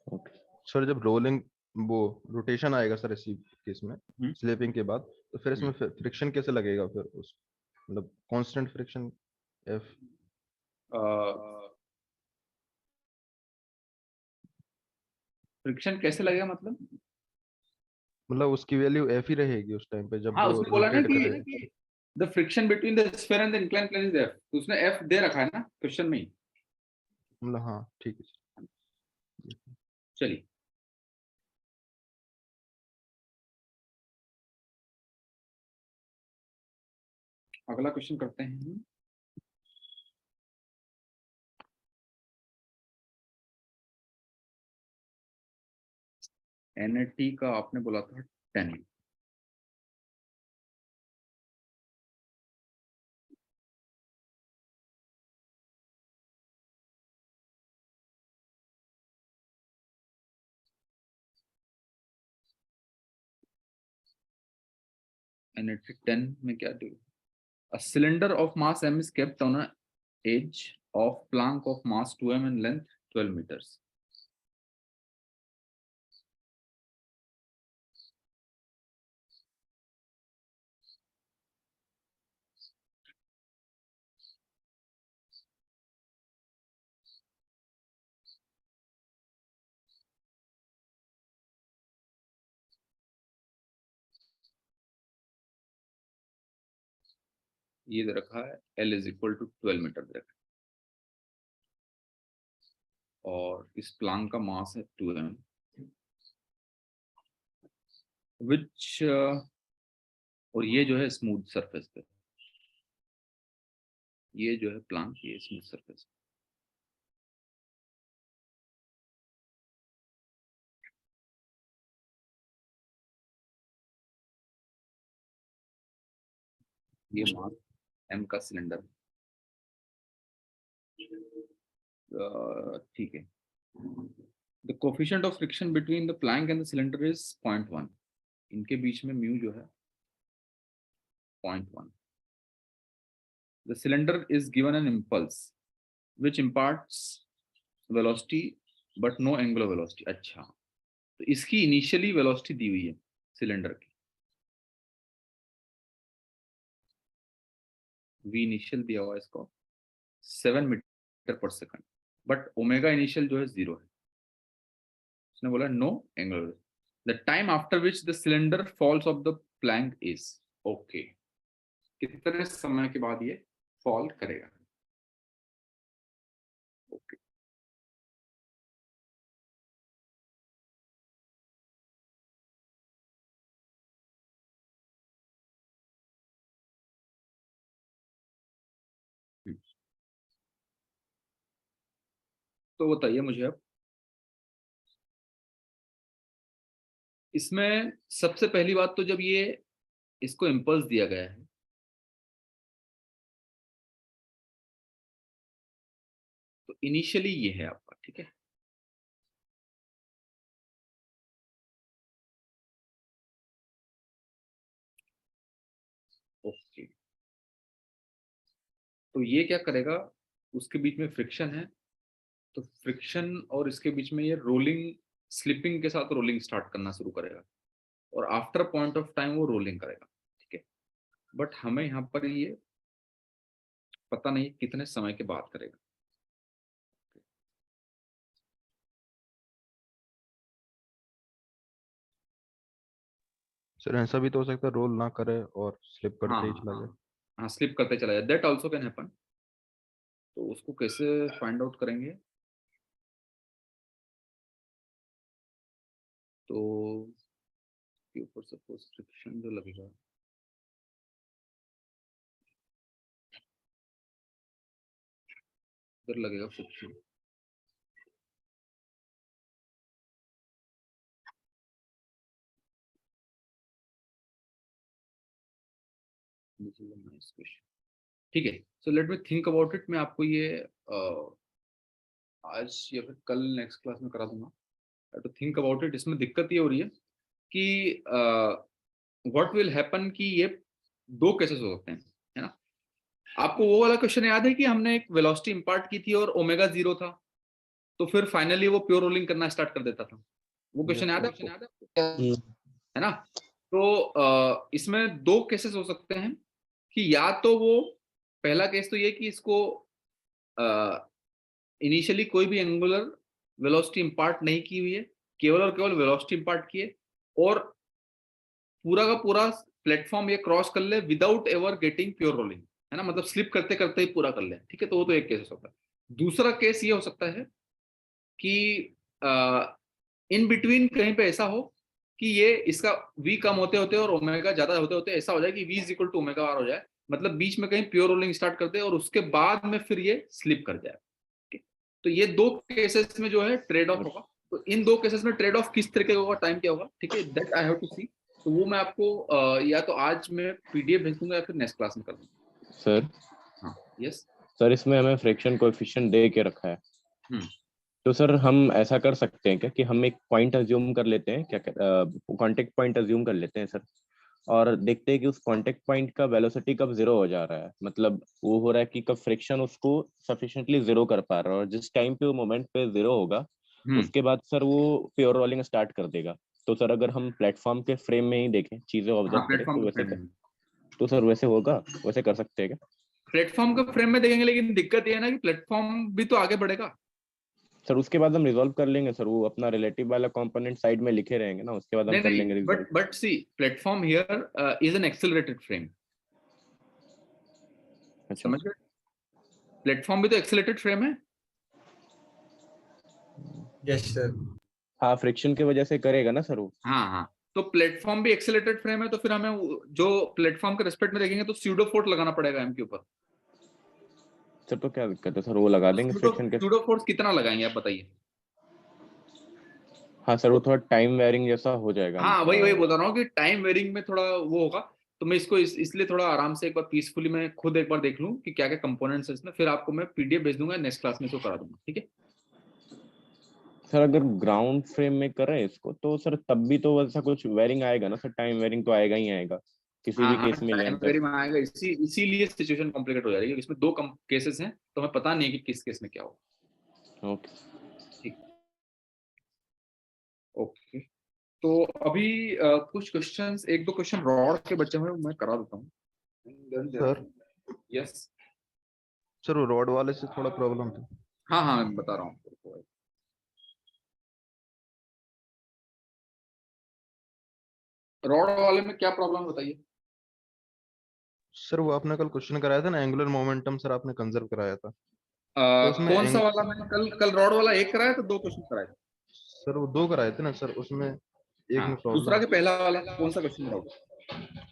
ओके सर जब रोलिंग वो रोटेशन आएगा सर इसी केस में स्लिपिंग के बाद, तो फिर इसमें फ्रिक्शन कैसे लगेगा फिर उस, मतलब कांस्टेंट फ्रिक्शन एफ? फ्रिक्शन कैसे लगेगा मतलब उसकी वैल्यू एफ ही रहेगी उस टाइम पे जब हाँ, वो उसने बोला ना रोटेट कि करेगा। The friction between the sphere and the inclined plane is f, तो उसने एफ दे रखा है ना क्वेश्चन में ही। मतलब हाँ ठीक है सर। चलिए, अगला क्वेश्चन करते हैं। एनएटी का आपने बोला था 10। एनएटी 10 में क्या दे? A cylinder of mass m is kept on a edge of plank of mass 2m and length 12 meters. ये दे रखा है L is equal to 12 metre दे रखा है, और इस प्लांक का मास है 2m, which और ये जो है स्मूथ सरफेस पे, ये जो है प्लांक, ये स्मूथ सरफेस। ये मास m का सिलेंडर, ठीक है। The coefficient of friction between the plank and the cylinder is 0.1. इनके बीच में म्यू जो है 0.1. The cylinder is given an impulse which imparts velocity but no angular velocity. अच्छा, तो इसकी इनिशियली वेलोसिटी दी हुई है सिलेंडर की, v इनिशियल दिया हुआ है इसको 7 मीटर पर सेकंड, बट ओमेगा इनिशियल जो है 0 है। उसने बोला no angular, the time after which the cylinder falls off the plank is, okay, कितने समय के बाद ये फॉल करेगा। ओके, तो बताइए मुझे अब इसमें सबसे पहली बात तो जब ये इसको इम्पल्स दिया गया है तो इनिशियली ये है आपका, ठीक है। ओके, तो ये क्या करेगा, उसके बीच में फ्रिक्शन है, तो फ्रिक्शन और इसके बीच में ये रोलिंग, स्लिपिंग के साथ रोलिंग स्टार्ट करना शुरू करेगा, और आफ्टर पॉइंट ऑफ टाइम वो रोलिंग करेगा, ठीक है। बट हमें यहाँ पर ये पता नहीं कितने समय के बाद करेगा। सर ऐसा भी तो हो सकता है रोल ना करे और स्लिप हाँ करते ही हाँ चला जाए। हाँ हाँ, स्लिप करते चला जाए, दैट ऑल्सो कैन हैपन। तो उसको कैसे फाइंड आउट करेंगे, तो के ऊपर सपोज फ्रिक्शन जो लगेगा, फिर लगेगा फ्रिक्शन। ठीक है, so let me think about it. मैं आपको ये आज या फिर कल नेक्स्ट क्लास में करा दूंगा। To think about it. इसमें दिक्कत ये हो रही है कि व्हाट विल हैपन कि ये दो केसेस हो सकते हैं, है ना। आपको वो वाला क्वेश्चन याद है कि हमने एक वेलोसिटी इंपार्ट की थी और ओमेगा 0 था, तो फिर फाइनली वो प्योर रोलिंग करना स्टार्ट कर देता था। वो क्वेश्चन याद है आपको? है ना। तो इसमें दो केसेस हो सकते हैं कि या तो वो पहला केस तो ये कि इसको इनिशियली कोई भी एंगुलर वेलोसिटी इंपार्ट नहीं की हुई है, केवल और केवल वेलोसिटी इंपार्ट की है, और पूरा का पूरा प्लेटफॉर्म ये क्रॉस कर ले without ever getting pure rolling, है ना, मतलब स्लिप करते करते ही पूरा कर ले। ठीक है, तो वो तो एक केस हो सकता है। दूसरा केस ये हो सकता है कि इन बिटवीन कहीं पे ऐसा हो कि ये इसका v कम होते होते और ओमेगा ज्यादा होते होते ऐसा हो जाए कि v is equal to omega r हो जाए, मतलब बीच में कहीं प्योर रोलिंग स्टार्ट कर दे और उसके बाद में फिर ये स्लिप कर जाए। तो ये दो केसेस में जो है ट्रेड ऑफ होगा। तो इन दो केसेस में ट्रेड ऑफ किस तरीके का होगा, टाइम क्या होगा, ठीक है, दैट आई हैव टू सी। तो वो मैं आपको या तो आज मैं पीडीएफ भेज दूंगा या फिर नेक्स्ट क्लास में कर दूंगा। सर हाँ यस सर, इसमें हमें फ्रैक्शन कोएफिशिएंट दे के रखा है, हम्म तो सर हम ऐसा कर सकते हैं क्या कि हम एक पॉइंट अज्यूम कर लेते हैं, क्या कांटेक्ट पॉइंट अज्यूम कर लेते हैं सर, और देखते हैं कि उस कांटेक्ट पॉइंट का वेलोसिटी कब जीरो हो जा रहा है, मतलब वो हो रहा है कि कब फ्रिक्शन उसको सफिशिएंटली जीरो कर पा रहा है, और जिस टाइम पे वो मोमेंट पे जीरो होगा उसके बाद सर वो प्योर रोलिंग स्टार्ट कर देगा। तो सर अगर हम प्लेटफॉर्म के फ्रेम में ही देखें, चीजें ऑब्जर्व करें, तो वैसे तो सर वैसे होगा, वैसे कर सकते हैं क्या? प्लेटफॉर्म के फ्रेम में देखेंगे, लेकिन दिक्कत ये है ना कि प्लेटफॉर्म भी तो आगे बढ़ेगा। सर उसके बाद हम रिजॉल्व कर लेंगे सर, वो अपना रिलेटिव वाला कंपोनेंट साइड में लिखे रहेंगे ना, उसके बाद हम नहीं कर नहीं, लेंगे resolve. But see platform here is an accelerated frame, अच्छा, समझ गए? प्लेटफॉर्म भी तो एक्सेलरेटेड फ्रेम है। Yes sir. हाँ, फ्रिक्शन की वजह से करेगा ना सर वो। हाँ हाँ, तो प्लेटफॉर्म भी एक्सेलरेटेड फ्रेम है, तो फिर हमें जो प्लेटफॉर्म के रिस्पेक्ट में देखेंगे तो स्यूडो फोर्स लगाना पड़ेगा एम के ऊपर। सर तो क्या दिक्कत है सर, वो लगा देंगे फ्रिक्शन के। स्यूडो फोर्स कितना लगाएंगे आप बताइए? हाँ सर, वो थोड़ा टाइम वेयरिंग जैसा हो जाएगा। हाँ वही बोल रहा हूँ कि टाइम वेरिंग में थोड़ा वो होगा। तो मैं इसको इसलिए थोड़ा आराम से एक बार पीसफुली मैं खुद एक बार देख लूँ कि क्या क्या कंपोनेंट्स है इसमें, फिर आपको मैं पीडीएफ भेज दूंगा, नेक्स्ट क्लास में इसको करा दूंगा। ठीक है सर अगर ग्राउंड फ्रेम में करें इसको तो सर तब भी तो वैसा कुछ वेयरिंग आएगा ना सर, टाइम वेयरिंग तो आएगा ही आएगा किसी हाँ भी हाँ, केस में टाइम लें तो। वेरिंग में आएगा, इसीलिए सिचुएशन कॉम्प्लिकेट हो जा रही है। इसमें दो केसेस हैं, तो हमें पता नहीं है कि किस केस में क्या होगा। ओके ठीक, ओके। तो अभी कुछ क्वेश्चंस, एक दो क्वेश्चन रॉड के बच्चे हुए मैं करा देता हूँ। सर यस सर वो रॉड वाले से थोड़ा प्रॉब्लम था। हाँ हाँ, मैं बता रहा हूँ। रॉड वाले में क्या प्रॉब्लम बताइए? सर वो आपने कल क्वेश्चन कराया था ना, एंगुलर मोमेंटम सर आपने कंजर्व कराया था, तो उसमें कौन सा वाला? मैंने कल रॉड वाला एक कराया था, दो क्वेश्चन कराए थे। सर वो दो कराए थे ना सर, उसमें एक हाँ, में दूसरा प्रॉब्लम। के पहला वाला कौन सा क्वेश्चन रॉड?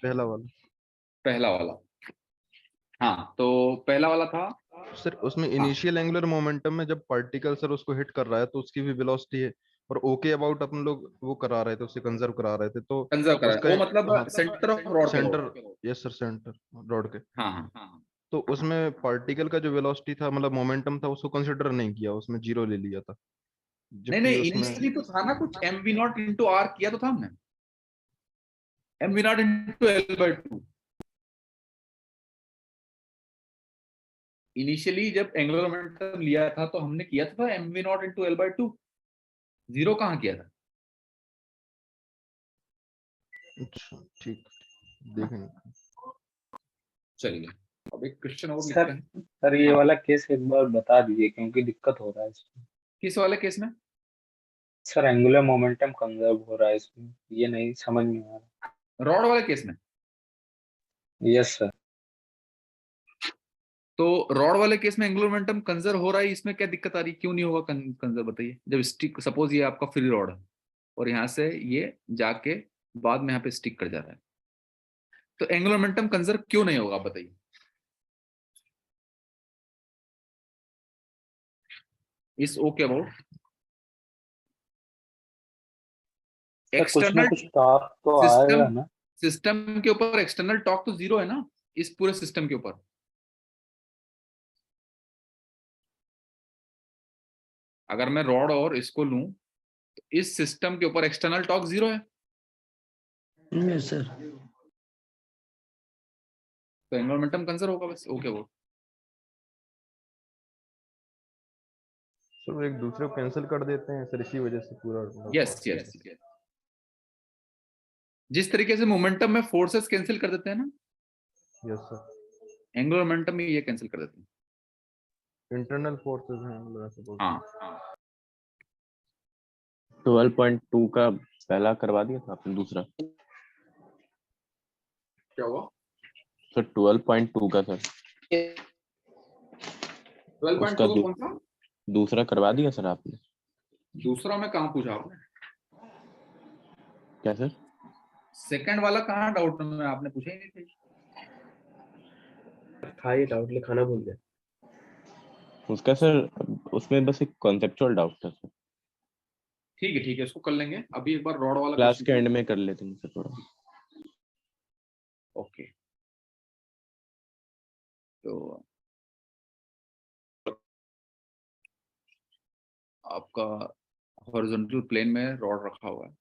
पहला वाला। पहला वाला, हाँ तो पहला वाला था। सर उसमें हाँ इनिशियल एंगुलर मोमेंटम में जब पार्टिकल सर उसको हिट कर रहा है तो उसकी भी वेलोसिटी है, और ओके अबाउट अपन लोग वो करा रहे थे, उससे कंजर्व करा रहे थे, तो कंजर्व करा है उसका वो, मतलब सेंटर ऑफ रॉड पे सेंटर, होगा। यस सर सेंटर रॉड के, हाँ हाँ हाँ, तो उसमें पार्टिकल का जो वेलोसिटी था मतलब मोमेंटम था उसको कंसिडर नहीं किया, उसमें जीरो ले लिया था, नहीं जबकि नहीं, उसमें इनिशियली तो था ना कुछ M V naught into R किया तो था हमने, M V naught into L by two. Initially जब एंगुलर मोमेंटम लिया था तो हमने किया था M V naught into L by two, zero कहाँ किया था? अच्छा ठीक, देखेंगे। चलिए अब एक क्वेश्चन और सर लिखते हैं। सर ये हाँ, वाला केस एक बार बता दीजिए क्योंकि दिक्कत हो रहा है इसमें। किस वाले केस में? सर एंगुलर मोमेंटम कंजर्व हो रहा है इसमें, ये नहीं समझ में आ रहा। रॉड वाले केस में? Yes sir. तो रॉड वाले केस में एंगुलर मोमेंटम कंजर्व हो रहा है, इसमें क्या दिक्कत आ रही है, क्यों नहीं होगा कंजर्व बताइए? जब स्टिक, सपोज ये आपका फ्री रॉड है और यहाँ से ये जाके बाद में यहाँ पे स्टिक कर जा रहा है, तो एंगुलर मोमेंटम कंजर्व क्यों नहीं होगा बताइए? इज ओके अबाउट कुछ ना एक्सटर्नल कुछ टॉप तो आएगा ना। सिस्टम के ऊपर एक्सटर्नल टॉर्क तो 0 है ना इस पूरे सिस्टम के ऊपर। अगर मैं रॉड और इसको लूं तो इस सिस्टम के ऊपर एक्सटर्नल टॉर्क 0 है। Yes sir. तो एंगुलर मोमेंटम कंजर्व होगा बस। ओके वो सर एक दूसरे को कैंसिल कर देते हैं सर, इसी वजह से पूरा यस यस। जिस तरीके से मोमेंटम में फोर्सेस कैंसिल कर देते हैं ना, यस सर, एंगुलर मोमेंटम में ये कैंसिल कर देते हैं। इंटरनल फोर्सेस हैं मतलब ऐसे बोलते हाँ हैं। 12.2 का पहला करवा दिया था आपने, दूसरा क्या हुआ? सर 12.2 का सर 12.2 उसका कौन सा? दूसरा करवा दिया सर आपने? दूसरा में कहाँ पूछा आपने? क्या सर? सेकंड वाला कहाँ डाउट में आपने पूछा ही नहीं थे। था ये डाउट, लिखाना भूल गया। उसका सर उसमें बस एक कॉन्सेप्चुअल डाउट था सर। ठीक है इसको कर लेंगे। अभी एक बार रॉड वाला क्लास के एंड में कर लेते हैं सर थोड़ा। ओके तो आपका हॉरिजॉन्टल प्लेन में रॉड रखा हुआ है।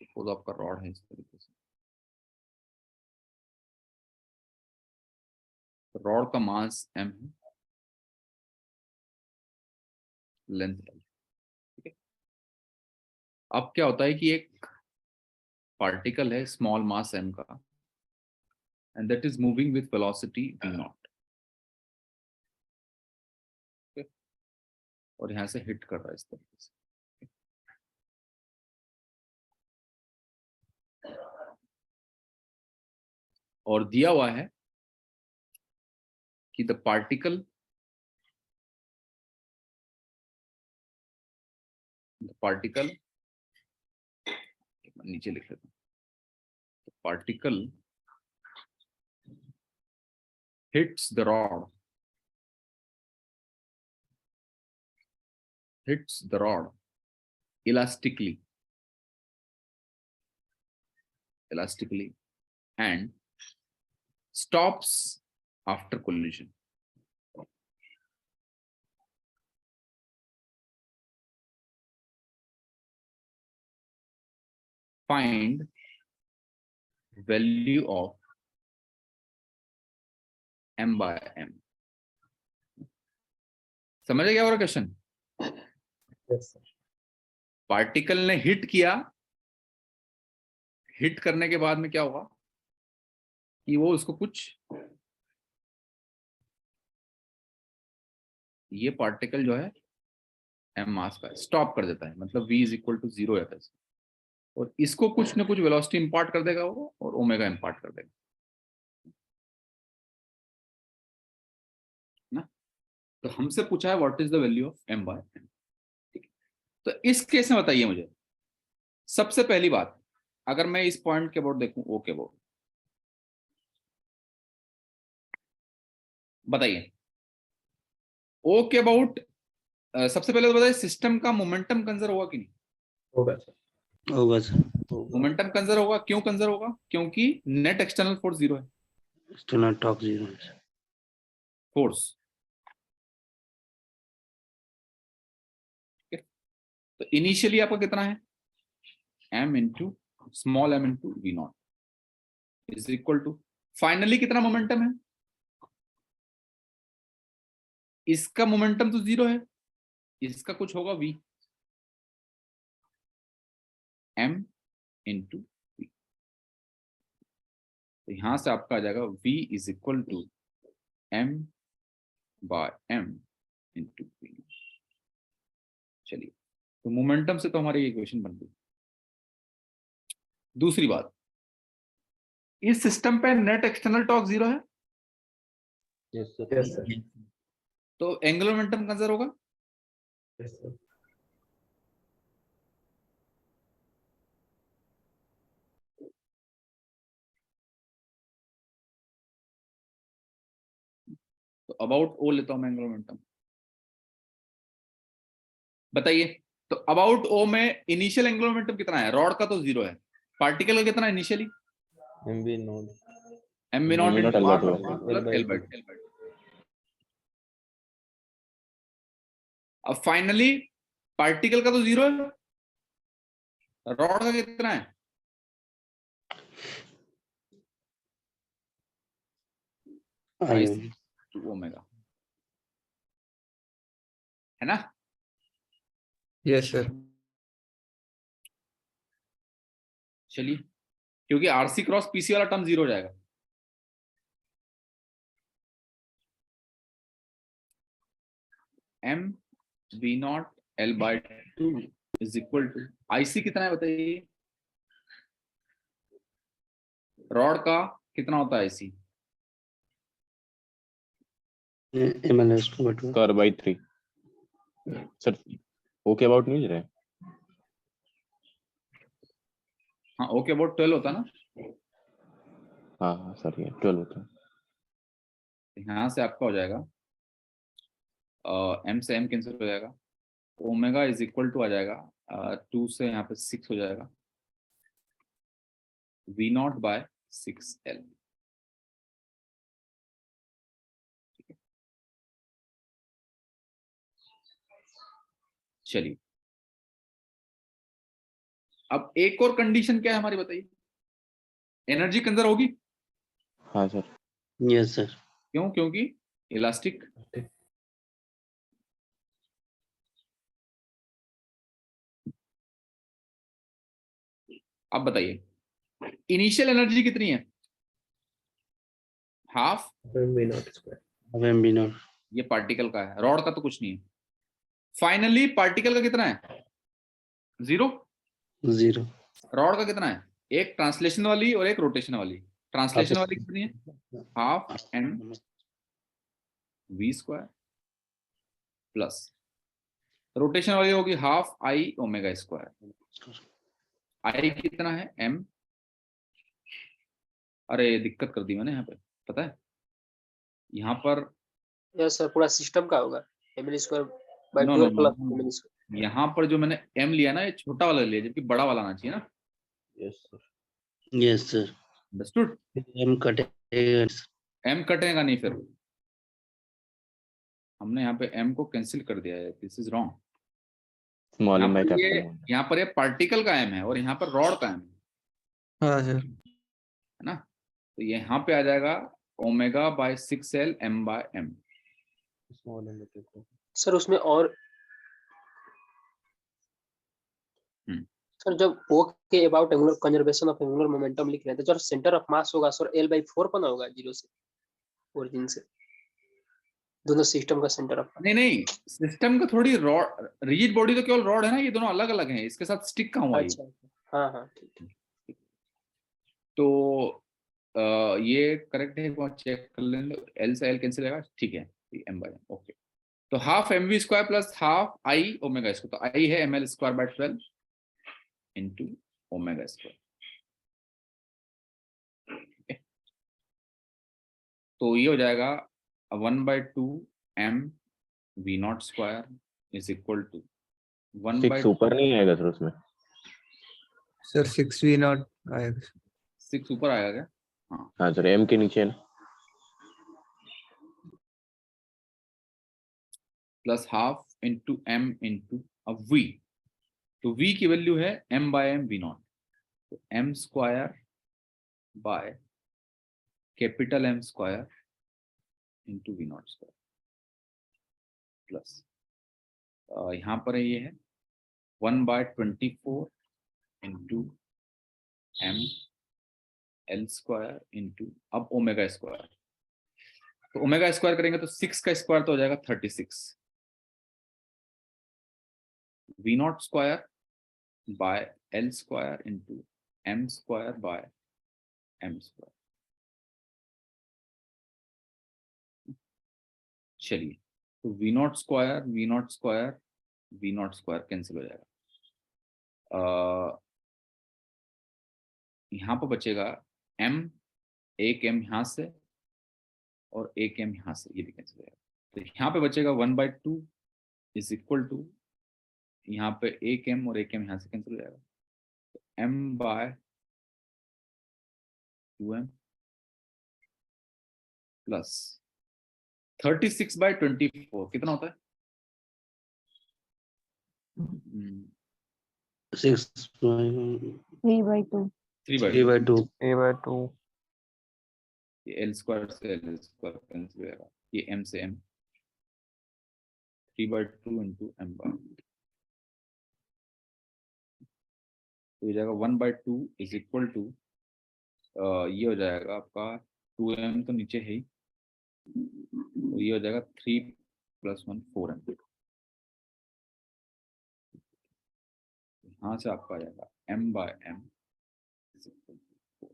सपोज आपका रॉड है इस तरीके से। रॉड का मास m है, लेंथ l। ठीक है, अब क्या होता है कि एक पार्टिकल है स्मॉल मास m का and that is moving with velocity v0। और यहां से हिट कर रहा है इस तरीके से। और दिया हुआ है कि द पार्टिकल नीचे लिख लेता हूं, particle hits the rod elastically and stops after collision. Find value of m by m. समझ गया और क्वेश्चन? पार्टिकल ने हिट किया, हिट करने के बाद में क्या होगा कि वो उसको कुछ, ये पार्टिकल जो है m मास का स्टॉप कर देता है, मतलब v इज इक्वल टू 0 हो जाता है और इसको कुछ ना कुछ वेलोसिटी इंपार्ट कर देगा वो और ओमेगा इंपार्ट कर देगा ना। तो हमसे पूछा है what is the value of m by m। ठीक है, तो इस केस में बताइए मुझे सबसे पहली बात, अगर मैं इस पॉइंट के अबाउट देखूं ओ के अबाउट, बताइए ओ के अबाउट सबसे पहले तो बताइए सिस्टम का मोमेंटम कंजर्व होगा कि नहीं? होगा सर। होगा सर। मोमेंटम कंजर्व होगा। क्यों कंजर्व होगा? क्योंकि नेट एक्सटर्नल फोर्स 0 है। एक्सटर्नल टॉर्क 0 है फोर्स। तो इनिशियली आपका कितना है? m into small m into v0 is equal to finally कितना मोमेंटम है? इसका मोमेंटम तो 0 है, इसका कुछ होगा v, m इंटू v। तो यहां से आपका आ जाएगा v is equal to m by m into v। चलिए, तो मोमेंटम से तो हमारी इक्वेशन बन गई। दूसरी बात, इस सिस्टम पे नेट एक्सटर्नल टॉर्क 0 है, यस यस सर। तो एंगुलर मोमेंटम कंजर्व होगा। Yes, sir. तो अबाउट ओ लेता हूं मैं एंगुलर मोमेंटम, बताइए। तो अबाउट ओ में इनिशियल एंगुलर मोमेंटम कितना है? रॉड का तो 0 है, पार्टिकल का कितना initially? MV naught M V naught MV into L R by 2 dot naught plus L by two. अब फाइनली पार्टिकल का तो 0 है, रॉड का कितना है? आई टू ओमेगा, है ना? Yes sir. चलिए, क्योंकि आरसी क्रॉस पीसी वाला टर्म 0 हो जाएगा। M V naught L by two is equal to IC कितना है बताइए? रॉड का कितना होता है IC? Square by 3 sir. Okay about नहीं रहे? हाँ, ओके अबाउट 12 होता है ना। हाँ हाँ सर, ये 12 होता है। यहाँ से आपका हो जाएगा एम से एम कैंसिल हो जाएगा, ओमेगा इज इक्वल टू आ जाएगा 2 से यहाँ पे 6 हो जाएगा, वी नॉट बाय 6L। चलिए, अब एक और कंडीशन क्या है हमारी बताइए? एनर्जी कंजर्व होगी? हाँ सर। Yes sir. क्यों? क्योंकि इलास्टिक। अब बताइए इनिशियल एनर्जी कितनी है? Half MV not square. अब एम बी नॉट ये पार्टिकल का है, रॉड का तो कुछ नहीं है। फाइनली पार्टिकल का कितना है? 0। 0। रॉड का कितना है? एक ट्रांसलेशन वाली और एक रोटेशन वाली। ट्रांसलेशन वाली कितनी है? Half M V square plus rotation वाली होगी half I omega square. I कितना है? एम, अरे दिक्कत कर दी मैंने यहाँ पे, पता है यहाँ पर यस सर, पूरा सिस्टम का होगा ml square by no no 12 plus no, ml square. यहाँ पर जो मैंने एम लिया ना, ये छोटा वाला लिया, जबकि बड़ा वाला आना चाहिए ना। Yes sir. Yes sir. Understood? M कटेगा। एम कटेगा नहीं, फिर हमने यहाँ पे एम को कैंसिल कर दिया है, दिस इज रॉन्ग। स्मॉल यहाँ एम बाई पर ये कैपिटल। यहाँ पर ये पार्टिकल का एम है और यहाँ पर रॉड का एम हाँ सर। है ना। तो यहाँ पे आ जाएगा omega by 6L M by M. Small M capital. Sir उसमें और सर जब okay about angular conservation of angular momentum लिख रहे हैं तो जब सेंटर ऑफ मास होगा सर L/4 बना होगा 0 से ओरिजिन से, दोनों सिस्टम का सेंटर ऑफ। नहीं नहीं, सिस्टम का थोड़ी रॉड, रिजिड बॉडी तो केवल रॉड है ना, ये दोनों अलग अलग हैं, इसके साथ स्टिक कहाँ हुआ ये? अच्छा, हाँ हाँ ठीक है। तो ये करेक्ट है, वो चेक कर लेंगे। एल से एल कैंसिल होगा, ठीक है, एम बाय एम। ओके, तो half M V square plus half I omega square, तो आई है M L square by 12 into omega square. तो ये हो जाएगा 1/2 M V naught square is equal to 6 ऊपर नहीं आएगा सर उसमें? सर 6V नॉट आएगा। 6 ऊपर आएगा क्या? हाँ सर, एम के नीचे है ना। Plus half into M into अब वी, तो वी की वैल्यू है M by M V naught, तो M square by capital M square into V naught square plus यहाँ पर ये है 1/24 into M L square into अब ओमेगा स्क्वायर, तो ओमेगा स्क्वायर करेंगे तो 6 का स्क्वायर तो हो जाएगा 36, V naught square by L square into M square by M square. चलिए, तो V naught square V naught square cancel हो जाएगा। यहाँ पर बचेगा m, एक m यहाँ से और एक m यहाँ से, ये भी कैंसिल हो जाएगा। तो यहाँ पे बचेगा 1/2 इज इक्वल टू, यहाँ पे एक m और एक m यहाँ से कैंसिल हो जाएगा, तो m/2m प्लस 36/24 कितना होता है? 3/2 a/2 ये l स्क्वायर से l स्क्वायर कैंसिल हो जाएगा, ये m से m, 3/2 इंटू m बार, तो ये जाएगा 1/2 इज इक्वल टू, ये हो जाएगा आपका 2m तो नीचे है ही, तो ये हो जाएगा 3 + 1 4m। यहाँ से आपका आ जाएगा m/m is equal to 4।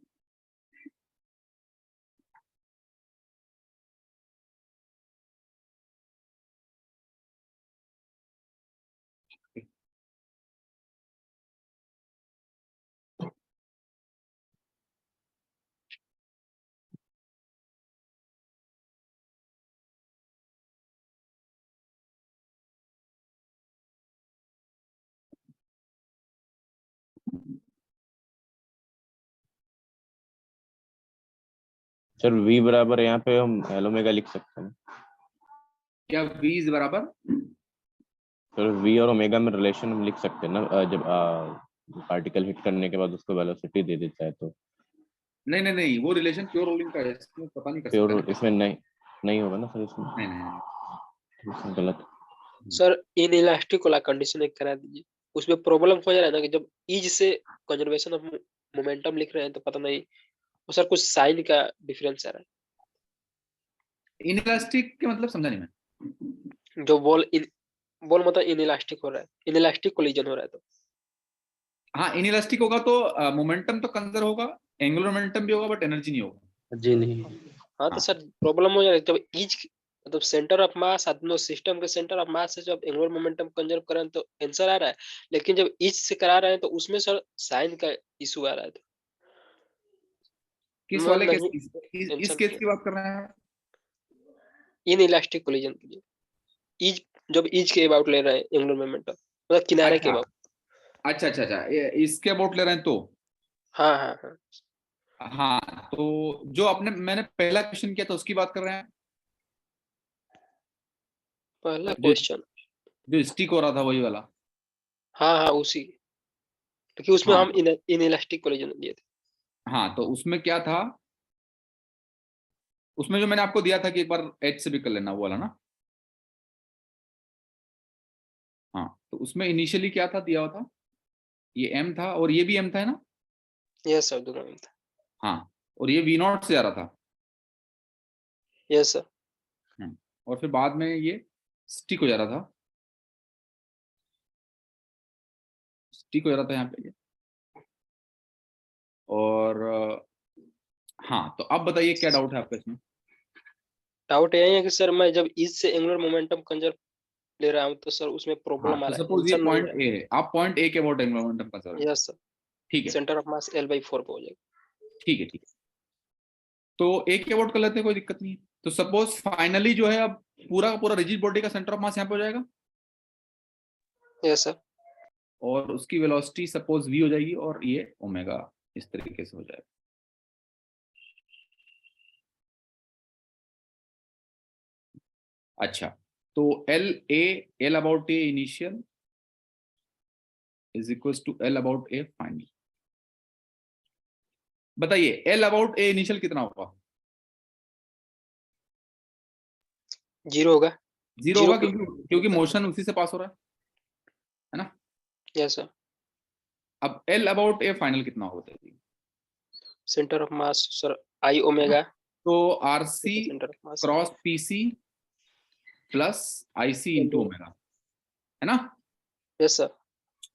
Sir v बराबर यहाँ पे हम एल ओमेगा लिख सकते हैं। क्या v इज बराबर? सर v और ओमेगा में रिलेशन हम लिख सकते हैं ना, जब पार्टिकल हिट करने के बाद उसको वेलोसिटी दे देता है तो। नहीं, वो रिलेशन प्योर रोलिंग का है, इसमें पता नहीं कर सकते। प्योर इसमें नहीं होगा ना सर, इसमें नहीं। इसमें गलत। सर इन इलास्टिक वाला कंडीशन एक करा दीजिए, उसमें प्रॉब्लम हो जा रहा है ना कि जब इज से कंजर्वेशन ऑफ मोमेंटम लिख रहे हैं तो पता नहीं वो सर कुछ साइन का डिफरेंस आ रहा है। इनइलास्टिक के मतलब समझा नहीं मैं। जो बॉल मतलब इनइलास्टिक हो रहा है, इनइलास्टिक कोलिजन हो रहा है तो हाँ, इनइलास्टिक होगा तो मोमेंटम तो कंजर्व होगा, एंगुलर मोमेंटम भी होगा, बट एनर्जी नहीं होगा। जी नहीं। हाँ तो सर प्रॉब्लम हो जा रहा है जब इज मतलब सेंटर ऑफ मास दोनों सिस्टम के सेंटर ऑफ मास से जब एंगुलर मोमेंटम कंजर्व करें तो आंसर आ रहा है, लेकिन जब इज से करा रहे हैं तो उसमें सर साइन का इशू आ रहा है। तो किस वाले केस इस केस की बात कर रहे हैं? इनइलास्टिक कोलिजन के लिए इज जब इज के अबाउट ले रहे हैं एंगुलर मोमेंटम मतलब किनारे के अबाउट। अच्छा, इसके अबाउट ले रहे हैं तो हाँ, तो जो मैंने पहला क्वेश्चन किया था उसकी बात कर रहे हैं। पहला क्वेश्चन जो स्टिक हो रहा था वही वाला। हाँ उसी, क्योंकि उसमें हम इनइलास्टिक कोलिजन लिए थे। हाँ, तो उसमें क्या था, उसमें जो मैंने आपको दिया था कि एक बार एच से भी कर लेना वो वाला ना। हाँ, तो उसमें इनिशियली क्या था दिया हुआ था, ये m था और ये भी m था, है ना? यस सर, दोनों m था। हाँ, और ये v0 से आ रहा था। Yes sir. और फिर बाद में ये स्टिक हो जा रहा था, यहाँ पे ये। और हाँ, तो अब बताइए क्या डाउट है आपका इसमें? डाउट यही है कि सर मैं जब इज से एंगुलर मोमेंटम कंजर्व ले रहा हूँ तो सर उसमें प्रॉब्लम आ रहा है। सपोज ये पॉइंट ए है, आप पॉइंट ए के about angular momentum conserve. Yes sir, ठीक है, सेंटर ऑफ मास L/4 पे हो जाएगा। ठीक है। तो ए के अबाउट कर लेते हैं, कोई दिक्कत नहीं है। तो सपोज फाइनली जो है अब पूरा का पूरा रिजिड बॉडी का सेंटर ऑफ मास यहाँ पे हो जाएगा। Yes sir. और उसकी वेलोसिटी सपोज v हो जाएगी और ये ओमेगा इस तरीके से हो जाएगा। अच्छा, तो L about A initial is equal to L about A final. बताइए L अबाउट ए इनिशियल कितना होगा? 0 होगा। 0 होगा क्योंकि मोशन उसी से पास हो रहा है ना? Yes sir. अब L अबाउट ए फाइनल कितना होगा बताइए? Centre of mass sir I omega, तो RC cross PC plus IC into omega, है ना? Yes sir.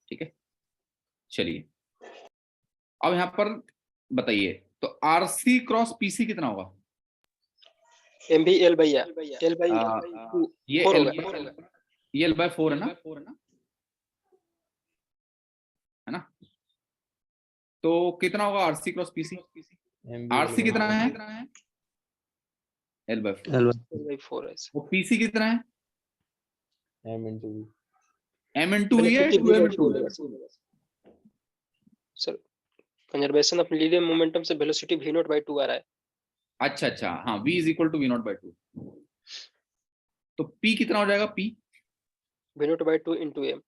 ठीक है, चलिए अब यहाँ पर बताइए, तो RC क्रॉस PC कितना होगा? MV L/2 ये L/4 है ना? तो कितना होगा आरसी क्रॉस पीसी? आरसी कितना है? L/4 L/4 है सर। और पीसी कितना है? M into V. M into V है, 2M into V? Sir conservation of linear momentum से वेलोसिटी v0/2 आ रहा है। अच्छा, हाँ, V is equal to v0/2। तो P कितना हो जाएगा? P v0/2 into m।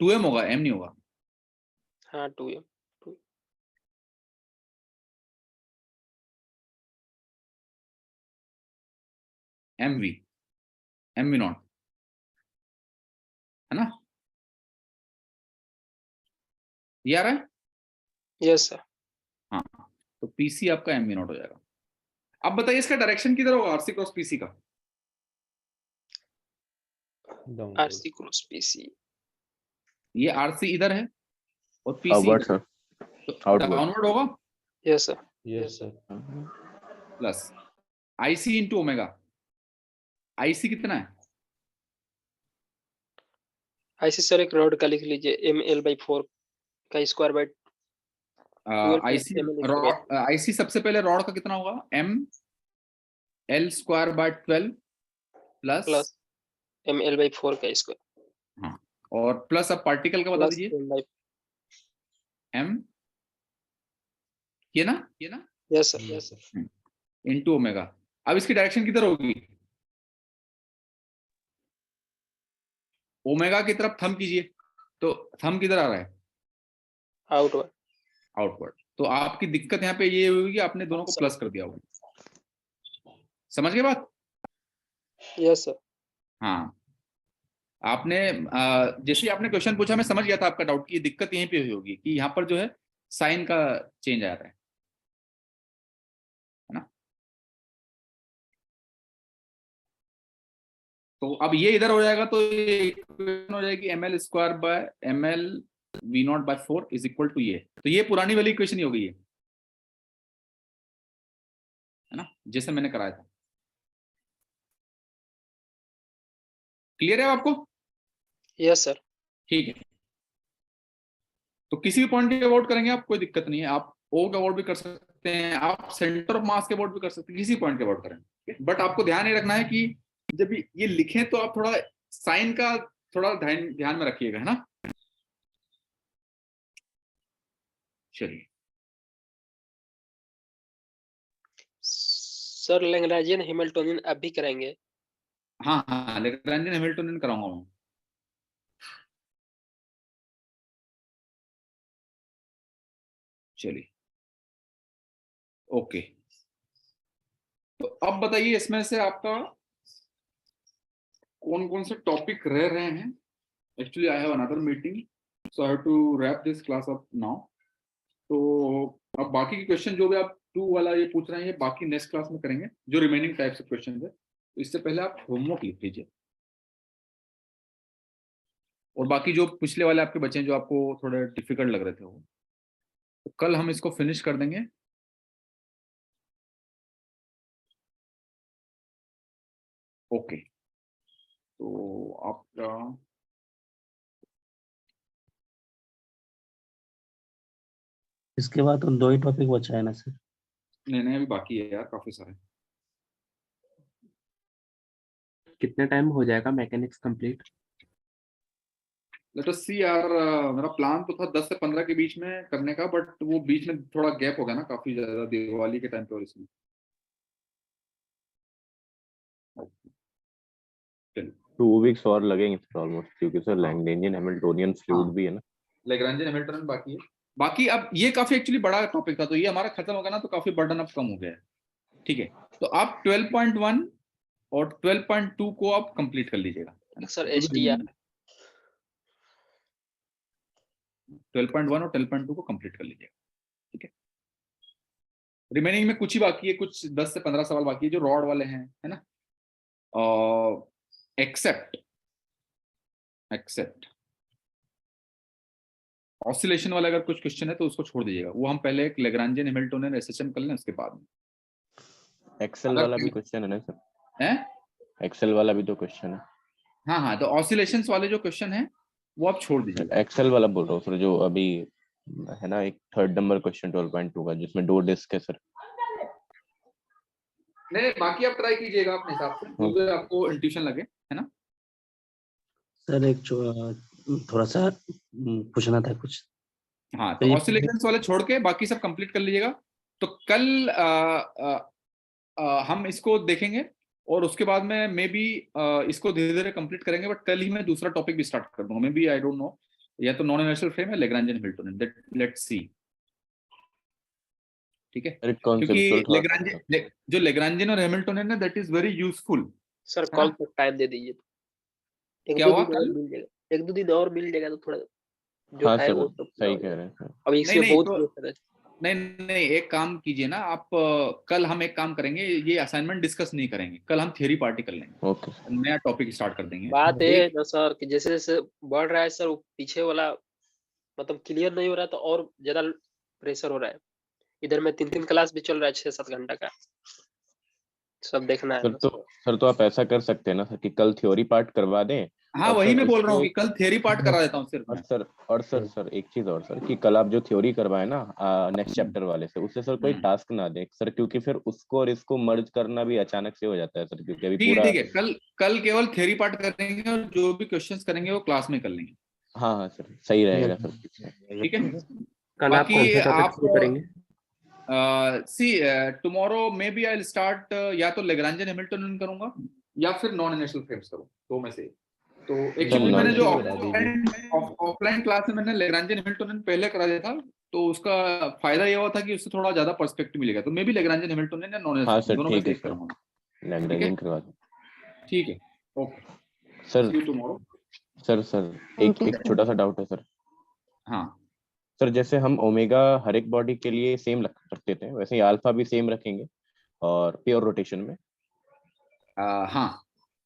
2m होगा, m नहीं होगा। हाँ 2m। mv0 है ना? ये आ रहा है? Yes sir. हाँ, तो पीसी आपका mv0 हो जाएगा। अब बताइए इसका डायरेक्शन किधर होगा आरसी क्रॉस पीसी का? Downward. RC cross PC. ये आरसी इधर है और PC outward sir, outward. Downward होगा। Yes sir. Yes, sir. Plus IC into omega. IC कितना है? आईसी सर एक रॉड का लिख लीजिए ml/4 का square by IC rod, IC सबसे पहले रॉड का कितना होगा? m l² / 12 प्लस ml/4 का स्क्वायर। हाँ, और प्लस अब पार्टिकल का बता प्लस दीजिए। m ये ना यस सर। Into omega. अब इसकी डायरेक्शन किधर होगी? ओमेगा की तरफ थंब कीजिए, तो थंब किधर आ रहा है? आउटवर्ड। तो आपकी दिक्कत यहाँ पे ये होगी कि आपने दोनों को प्लस कर दिया होगा। समझ गए बात? Yes sir. हाँ, आपने जैसे आपने क्वेश्चन पूछा, मैं समझ गया था आपका डाउट की दिक्कत यहीं पे हुई होगी कि यहाँ पर जो है साइन का चेंज आ रहा है ना? तो अब ये इधर हो जाएगा, तो ये इक्वेशन हो जाएगी ml² / ml v0/4 is equal to ये। तो ये पुरानी वाली इक्वेशन ही हो गई है ना, जैसे मैंने कराया था। क्लियर है आपको? Yes sir. ठीक है, तो किसी भी पॉइंट के अबाउट करेंगे आप, कोई दिक्कत नहीं है। आप ओ के अबाउट भी कर सकते हैं, आप सेंटर ऑफ मास के अबाउट भी कर सकते हैं, किसी पॉइंट के अबाउट करें। बट आपको ध्यान ये रखना है कि जब ये लिखें तो आप थोड़ा साइन का थोड़ा ध्यान में रखिएगा, है ना? चलिए, सर लैग्रांजियन हैमिल्टोनियन अब भी कराएंगे? हाँ, लैग्रांजियन हैमिल्टोनियन कराऊंगा मैं। चलिए, ओके। तो अब बताइए इसमें से आपका कौन कौन से टॉपिक रह रहे हैं। Actually I have another meeting, so I have to wrap this class up now. तो अब बाकी के क्वेश्चन जो भी आप 2 वाला ये पूछ रहे हैं, ये बाकी नेक्स्ट क्लास में करेंगे, जो रिमेनिंग टाइप्स ऑफ क्वेश्चन है। तो इससे पहले आप होमवर्क लिख लीजिए, और बाकी जो पिछले वाले आपके बच्चे हैं जो आपको थोड़े डिफिकल्ट लग रहे थे, वो तो कल हम इसको फिनिश कर देंगे। ओके, तो आपका इसके बाद तो 2 ही टॉपिक बचा है ना सर? नहीं, अभी बाकी है यार, काफी सारे। कितने टाइम हो जाएगा मैकेनिक्स कंप्लीट? लेट अस सी यार, मेरा प्लान तो था 10 से 15 के बीच में करने का, बट वो बीच में थोड़ा गैप हो गया ना, काफी ज्यादा दिवाली के टाइम पे, और इसमें 2 वीक्स और लगेंगे सर ऑलमोस्ट, क्योंकि सर लैग्रेंजियन हैमिल्टोनियन फ्लूइड भी है ना। लैग्रांजियन हैमिल्टन बाकी है। बाकी अब ये काफी एक्चुअली बड़ा टॉपिक था, तो ये हमारा खत्म हो गया ना, तो काफी बर्डन अब कम हो गया है। ठीक है, तो आप 12.1 और 12.2 को आप कंप्लीट कर लीजिएगा, है ना? सर एचडीआर 12.1 और 12.2 को कंप्लीट कर लीजिएगा। ठीक है, रिमेनिंग में कुछ ही बाकी है, कुछ 10 से 15 सवाल बाकी है जो रॉड वाले हैं, है ना? एक्सेप्ट ऑसिलेशन वाला अगर कुछ क्वेश्चन है तो उसको छोड़ दीजिएगा, वो हम पहले एक लैग्रांजियन हैमिल्टोनियन एसएचएम कर लें, उसके बाद में। एक्सेल वाला भी क्वेश्चन है ना सर? हैं? एक्सेल वाला भी तो क्वेश्चन है। हाँ, तो ऑसिलेशंस वाले जो क्वेश्चन है वो आप छोड़ दीजिए। एक्सेल वाला बोल रहा हूँ सर, जो अभी है ना एक 3rd नंबर क्वेश्चन 12.2 का जिसमें 2 डिस्क है सर। नहीं, बाकी आप ट्राई कीजिएगा अपने हिसाब से जो भी आपको इंट्यूशन लगे, है ना। सर एक थोड़ा सा पूछना था कुछ। हाँ, तो तो ये ऑसिलेशंस वाले छोड़ के बाकी सब कंप्लीट कर लीजिएगा। तो कल हम इसको देखेंगे और उसके बाद में मे बी इसको धीरे धीरे कंप्लीट करेंगे, बट कल ही मैं दूसरा टॉपिक भी स्टार्ट कर दूंगा, may be, I don't know, या तो नॉन इनर्शियल फ्रेम या लैग्रेंजियन हैमिल्टोनियन, लेट्स सी। ठीक है, क्योंकि जो लैग्रेंजियन और हैमिल्टोनियन है that is very useful. Sir call पर टाइम दे दीजिए, क्या हुआ कल? मिल जाएगा, 1-2 दिन और मिल जाएगा तो थोड़ा जो हाँ है सर वो सब सही कह रहे हैं। अब इससे नहीं, बहुत तो नहीं, एक काम कीजिए ना आप, कल हम एक काम करेंगे, ये असाइनमेंट डिस्कस नहीं करेंगे, कल हम थियरी पार्टी कर लेंगे, ओके नया टॉपिक स्टार्ट कर देंगे। बात ये है ना सर कि जैसे जैसे बढ़ रहा है सर, वो पीछे वाला मतलब क्लियर नहीं हो रहा है तो और ज्यादा प्रेशर हो रहा है। इधर में 3-3 क्लास भी चल रहा है 6-7 घंटा का, सब देखना है। सर तो आप ऐसा कर सकते हैं ना सर कि कल थ्योरी पार्ट करवा दें। हाँ, वही मैं बोल रहा हूँ कि कल थियरी पार्ट करा देता हूँ सिर्फ मैं। और सर एक चीज और सर कि कल आप जो थ्योरी करवाए ना नेक्स्ट चैप्टर वाले से, उससे सर कोई टास्क ना दे सर, क्योंकि फिर उसको और इसको मर्ज करना भी अचानक से हो जाता है सर, क्योंकि अभी पूरा ठीक है, कल केवल थियरी पार्ट करेंगे और जो भी क्वेश्चंस करेंगे वो क्लास में कर लेंगे। हाँ सर सही रहेगा सर। ठीक है, कल आप कौन सा टॉपिक शुरू करेंगे? See tomorrow maybe I will start, या तो लैग्रेंजियन हैमिल्टोनियन करूंगा या फिर नॉन इनर्शियल फ्रेम्स करूं, दो में से। तो एक्चुअली मैंने जो ऑफलाइन क्लास में मैंने लैग्रेंजियन हैमिल्टोनियन पहले करा दिया था, तो उसका फायदा ये हुआ था कि उससे थोड़ा ज्यादा पर्सपेक्टिव मिलेगा। तो मे बी लैग्रेंजियन हैमिल्टोनियन या नॉन इनर्शियल दोनों में से एक करूंगा। लैग्रेंजियन करवा दो। ठीक है, okay sir. See you tomorrow. Sir एक छोटा सा डाउट है सर। हाँ सर, जैसे हम ओमेगा हर एक बॉडी के लिए सेम रखते थे, वैसे ही अल्फा भी सेम रखेंगे और प्योर रोटेशन में। हाँ,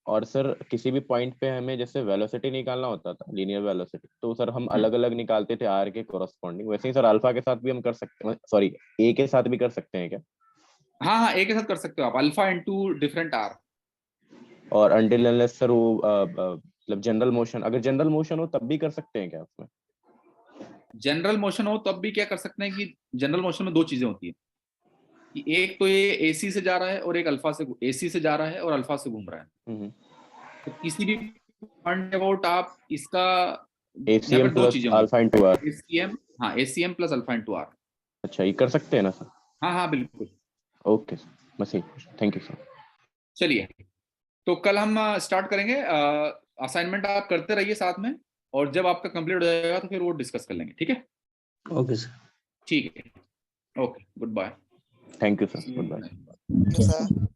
और सर किसी भी पॉइंट पे हमें जैसे वेलोसिटी निकालना होता था, लीनियर वेलोसिटी, तो सर हम अलग अलग निकालते थे आर के कोरस्पॉन्डिंग, वैसे ही सर अल्फा के साथ भी हम कर सकते हैं, सॉरी ए के साथ भी कर सकते हैं क्या? हाँ, एक के साथ कर सकते हो आप, अल्फा इनटू डिफरेंट आर। और अनटिल अनलेस सर वो मतलब जनरल मोशन, अगर जनरल मोशन हो तब भी कर सकते हैं क्या उसमें? जनरल मोशन हो तब भी क्या कर सकते हैं कि जनरल मोशन में दो चीजें होती है कि एक तो ये एसी से जा रहा है और एक अल्फा से, एसी से जा रहा है और अल्फा से घूम रहा है। तो किसी भी पॉइंट अबाउट आप इसका ACM plus alpha into R. ACM, हाँ, ACM plus alpha into R. अच्छा, ये कर सकते हैं ना सर? हाँ बिल्कुल। ओके सर, बस यही, थैंक यू सर। चलिए, तो कल हम स्टार्ट करेंगे, असाइनमेंट आप करते रहिए साथ में, और जब आपका कंप्लीट हो जाएगा तो फिर वो डिस्कस कर लेंगे। ठीक है? Okay sir. ठीक है, okay, goodbye. Thank you sir, good bye.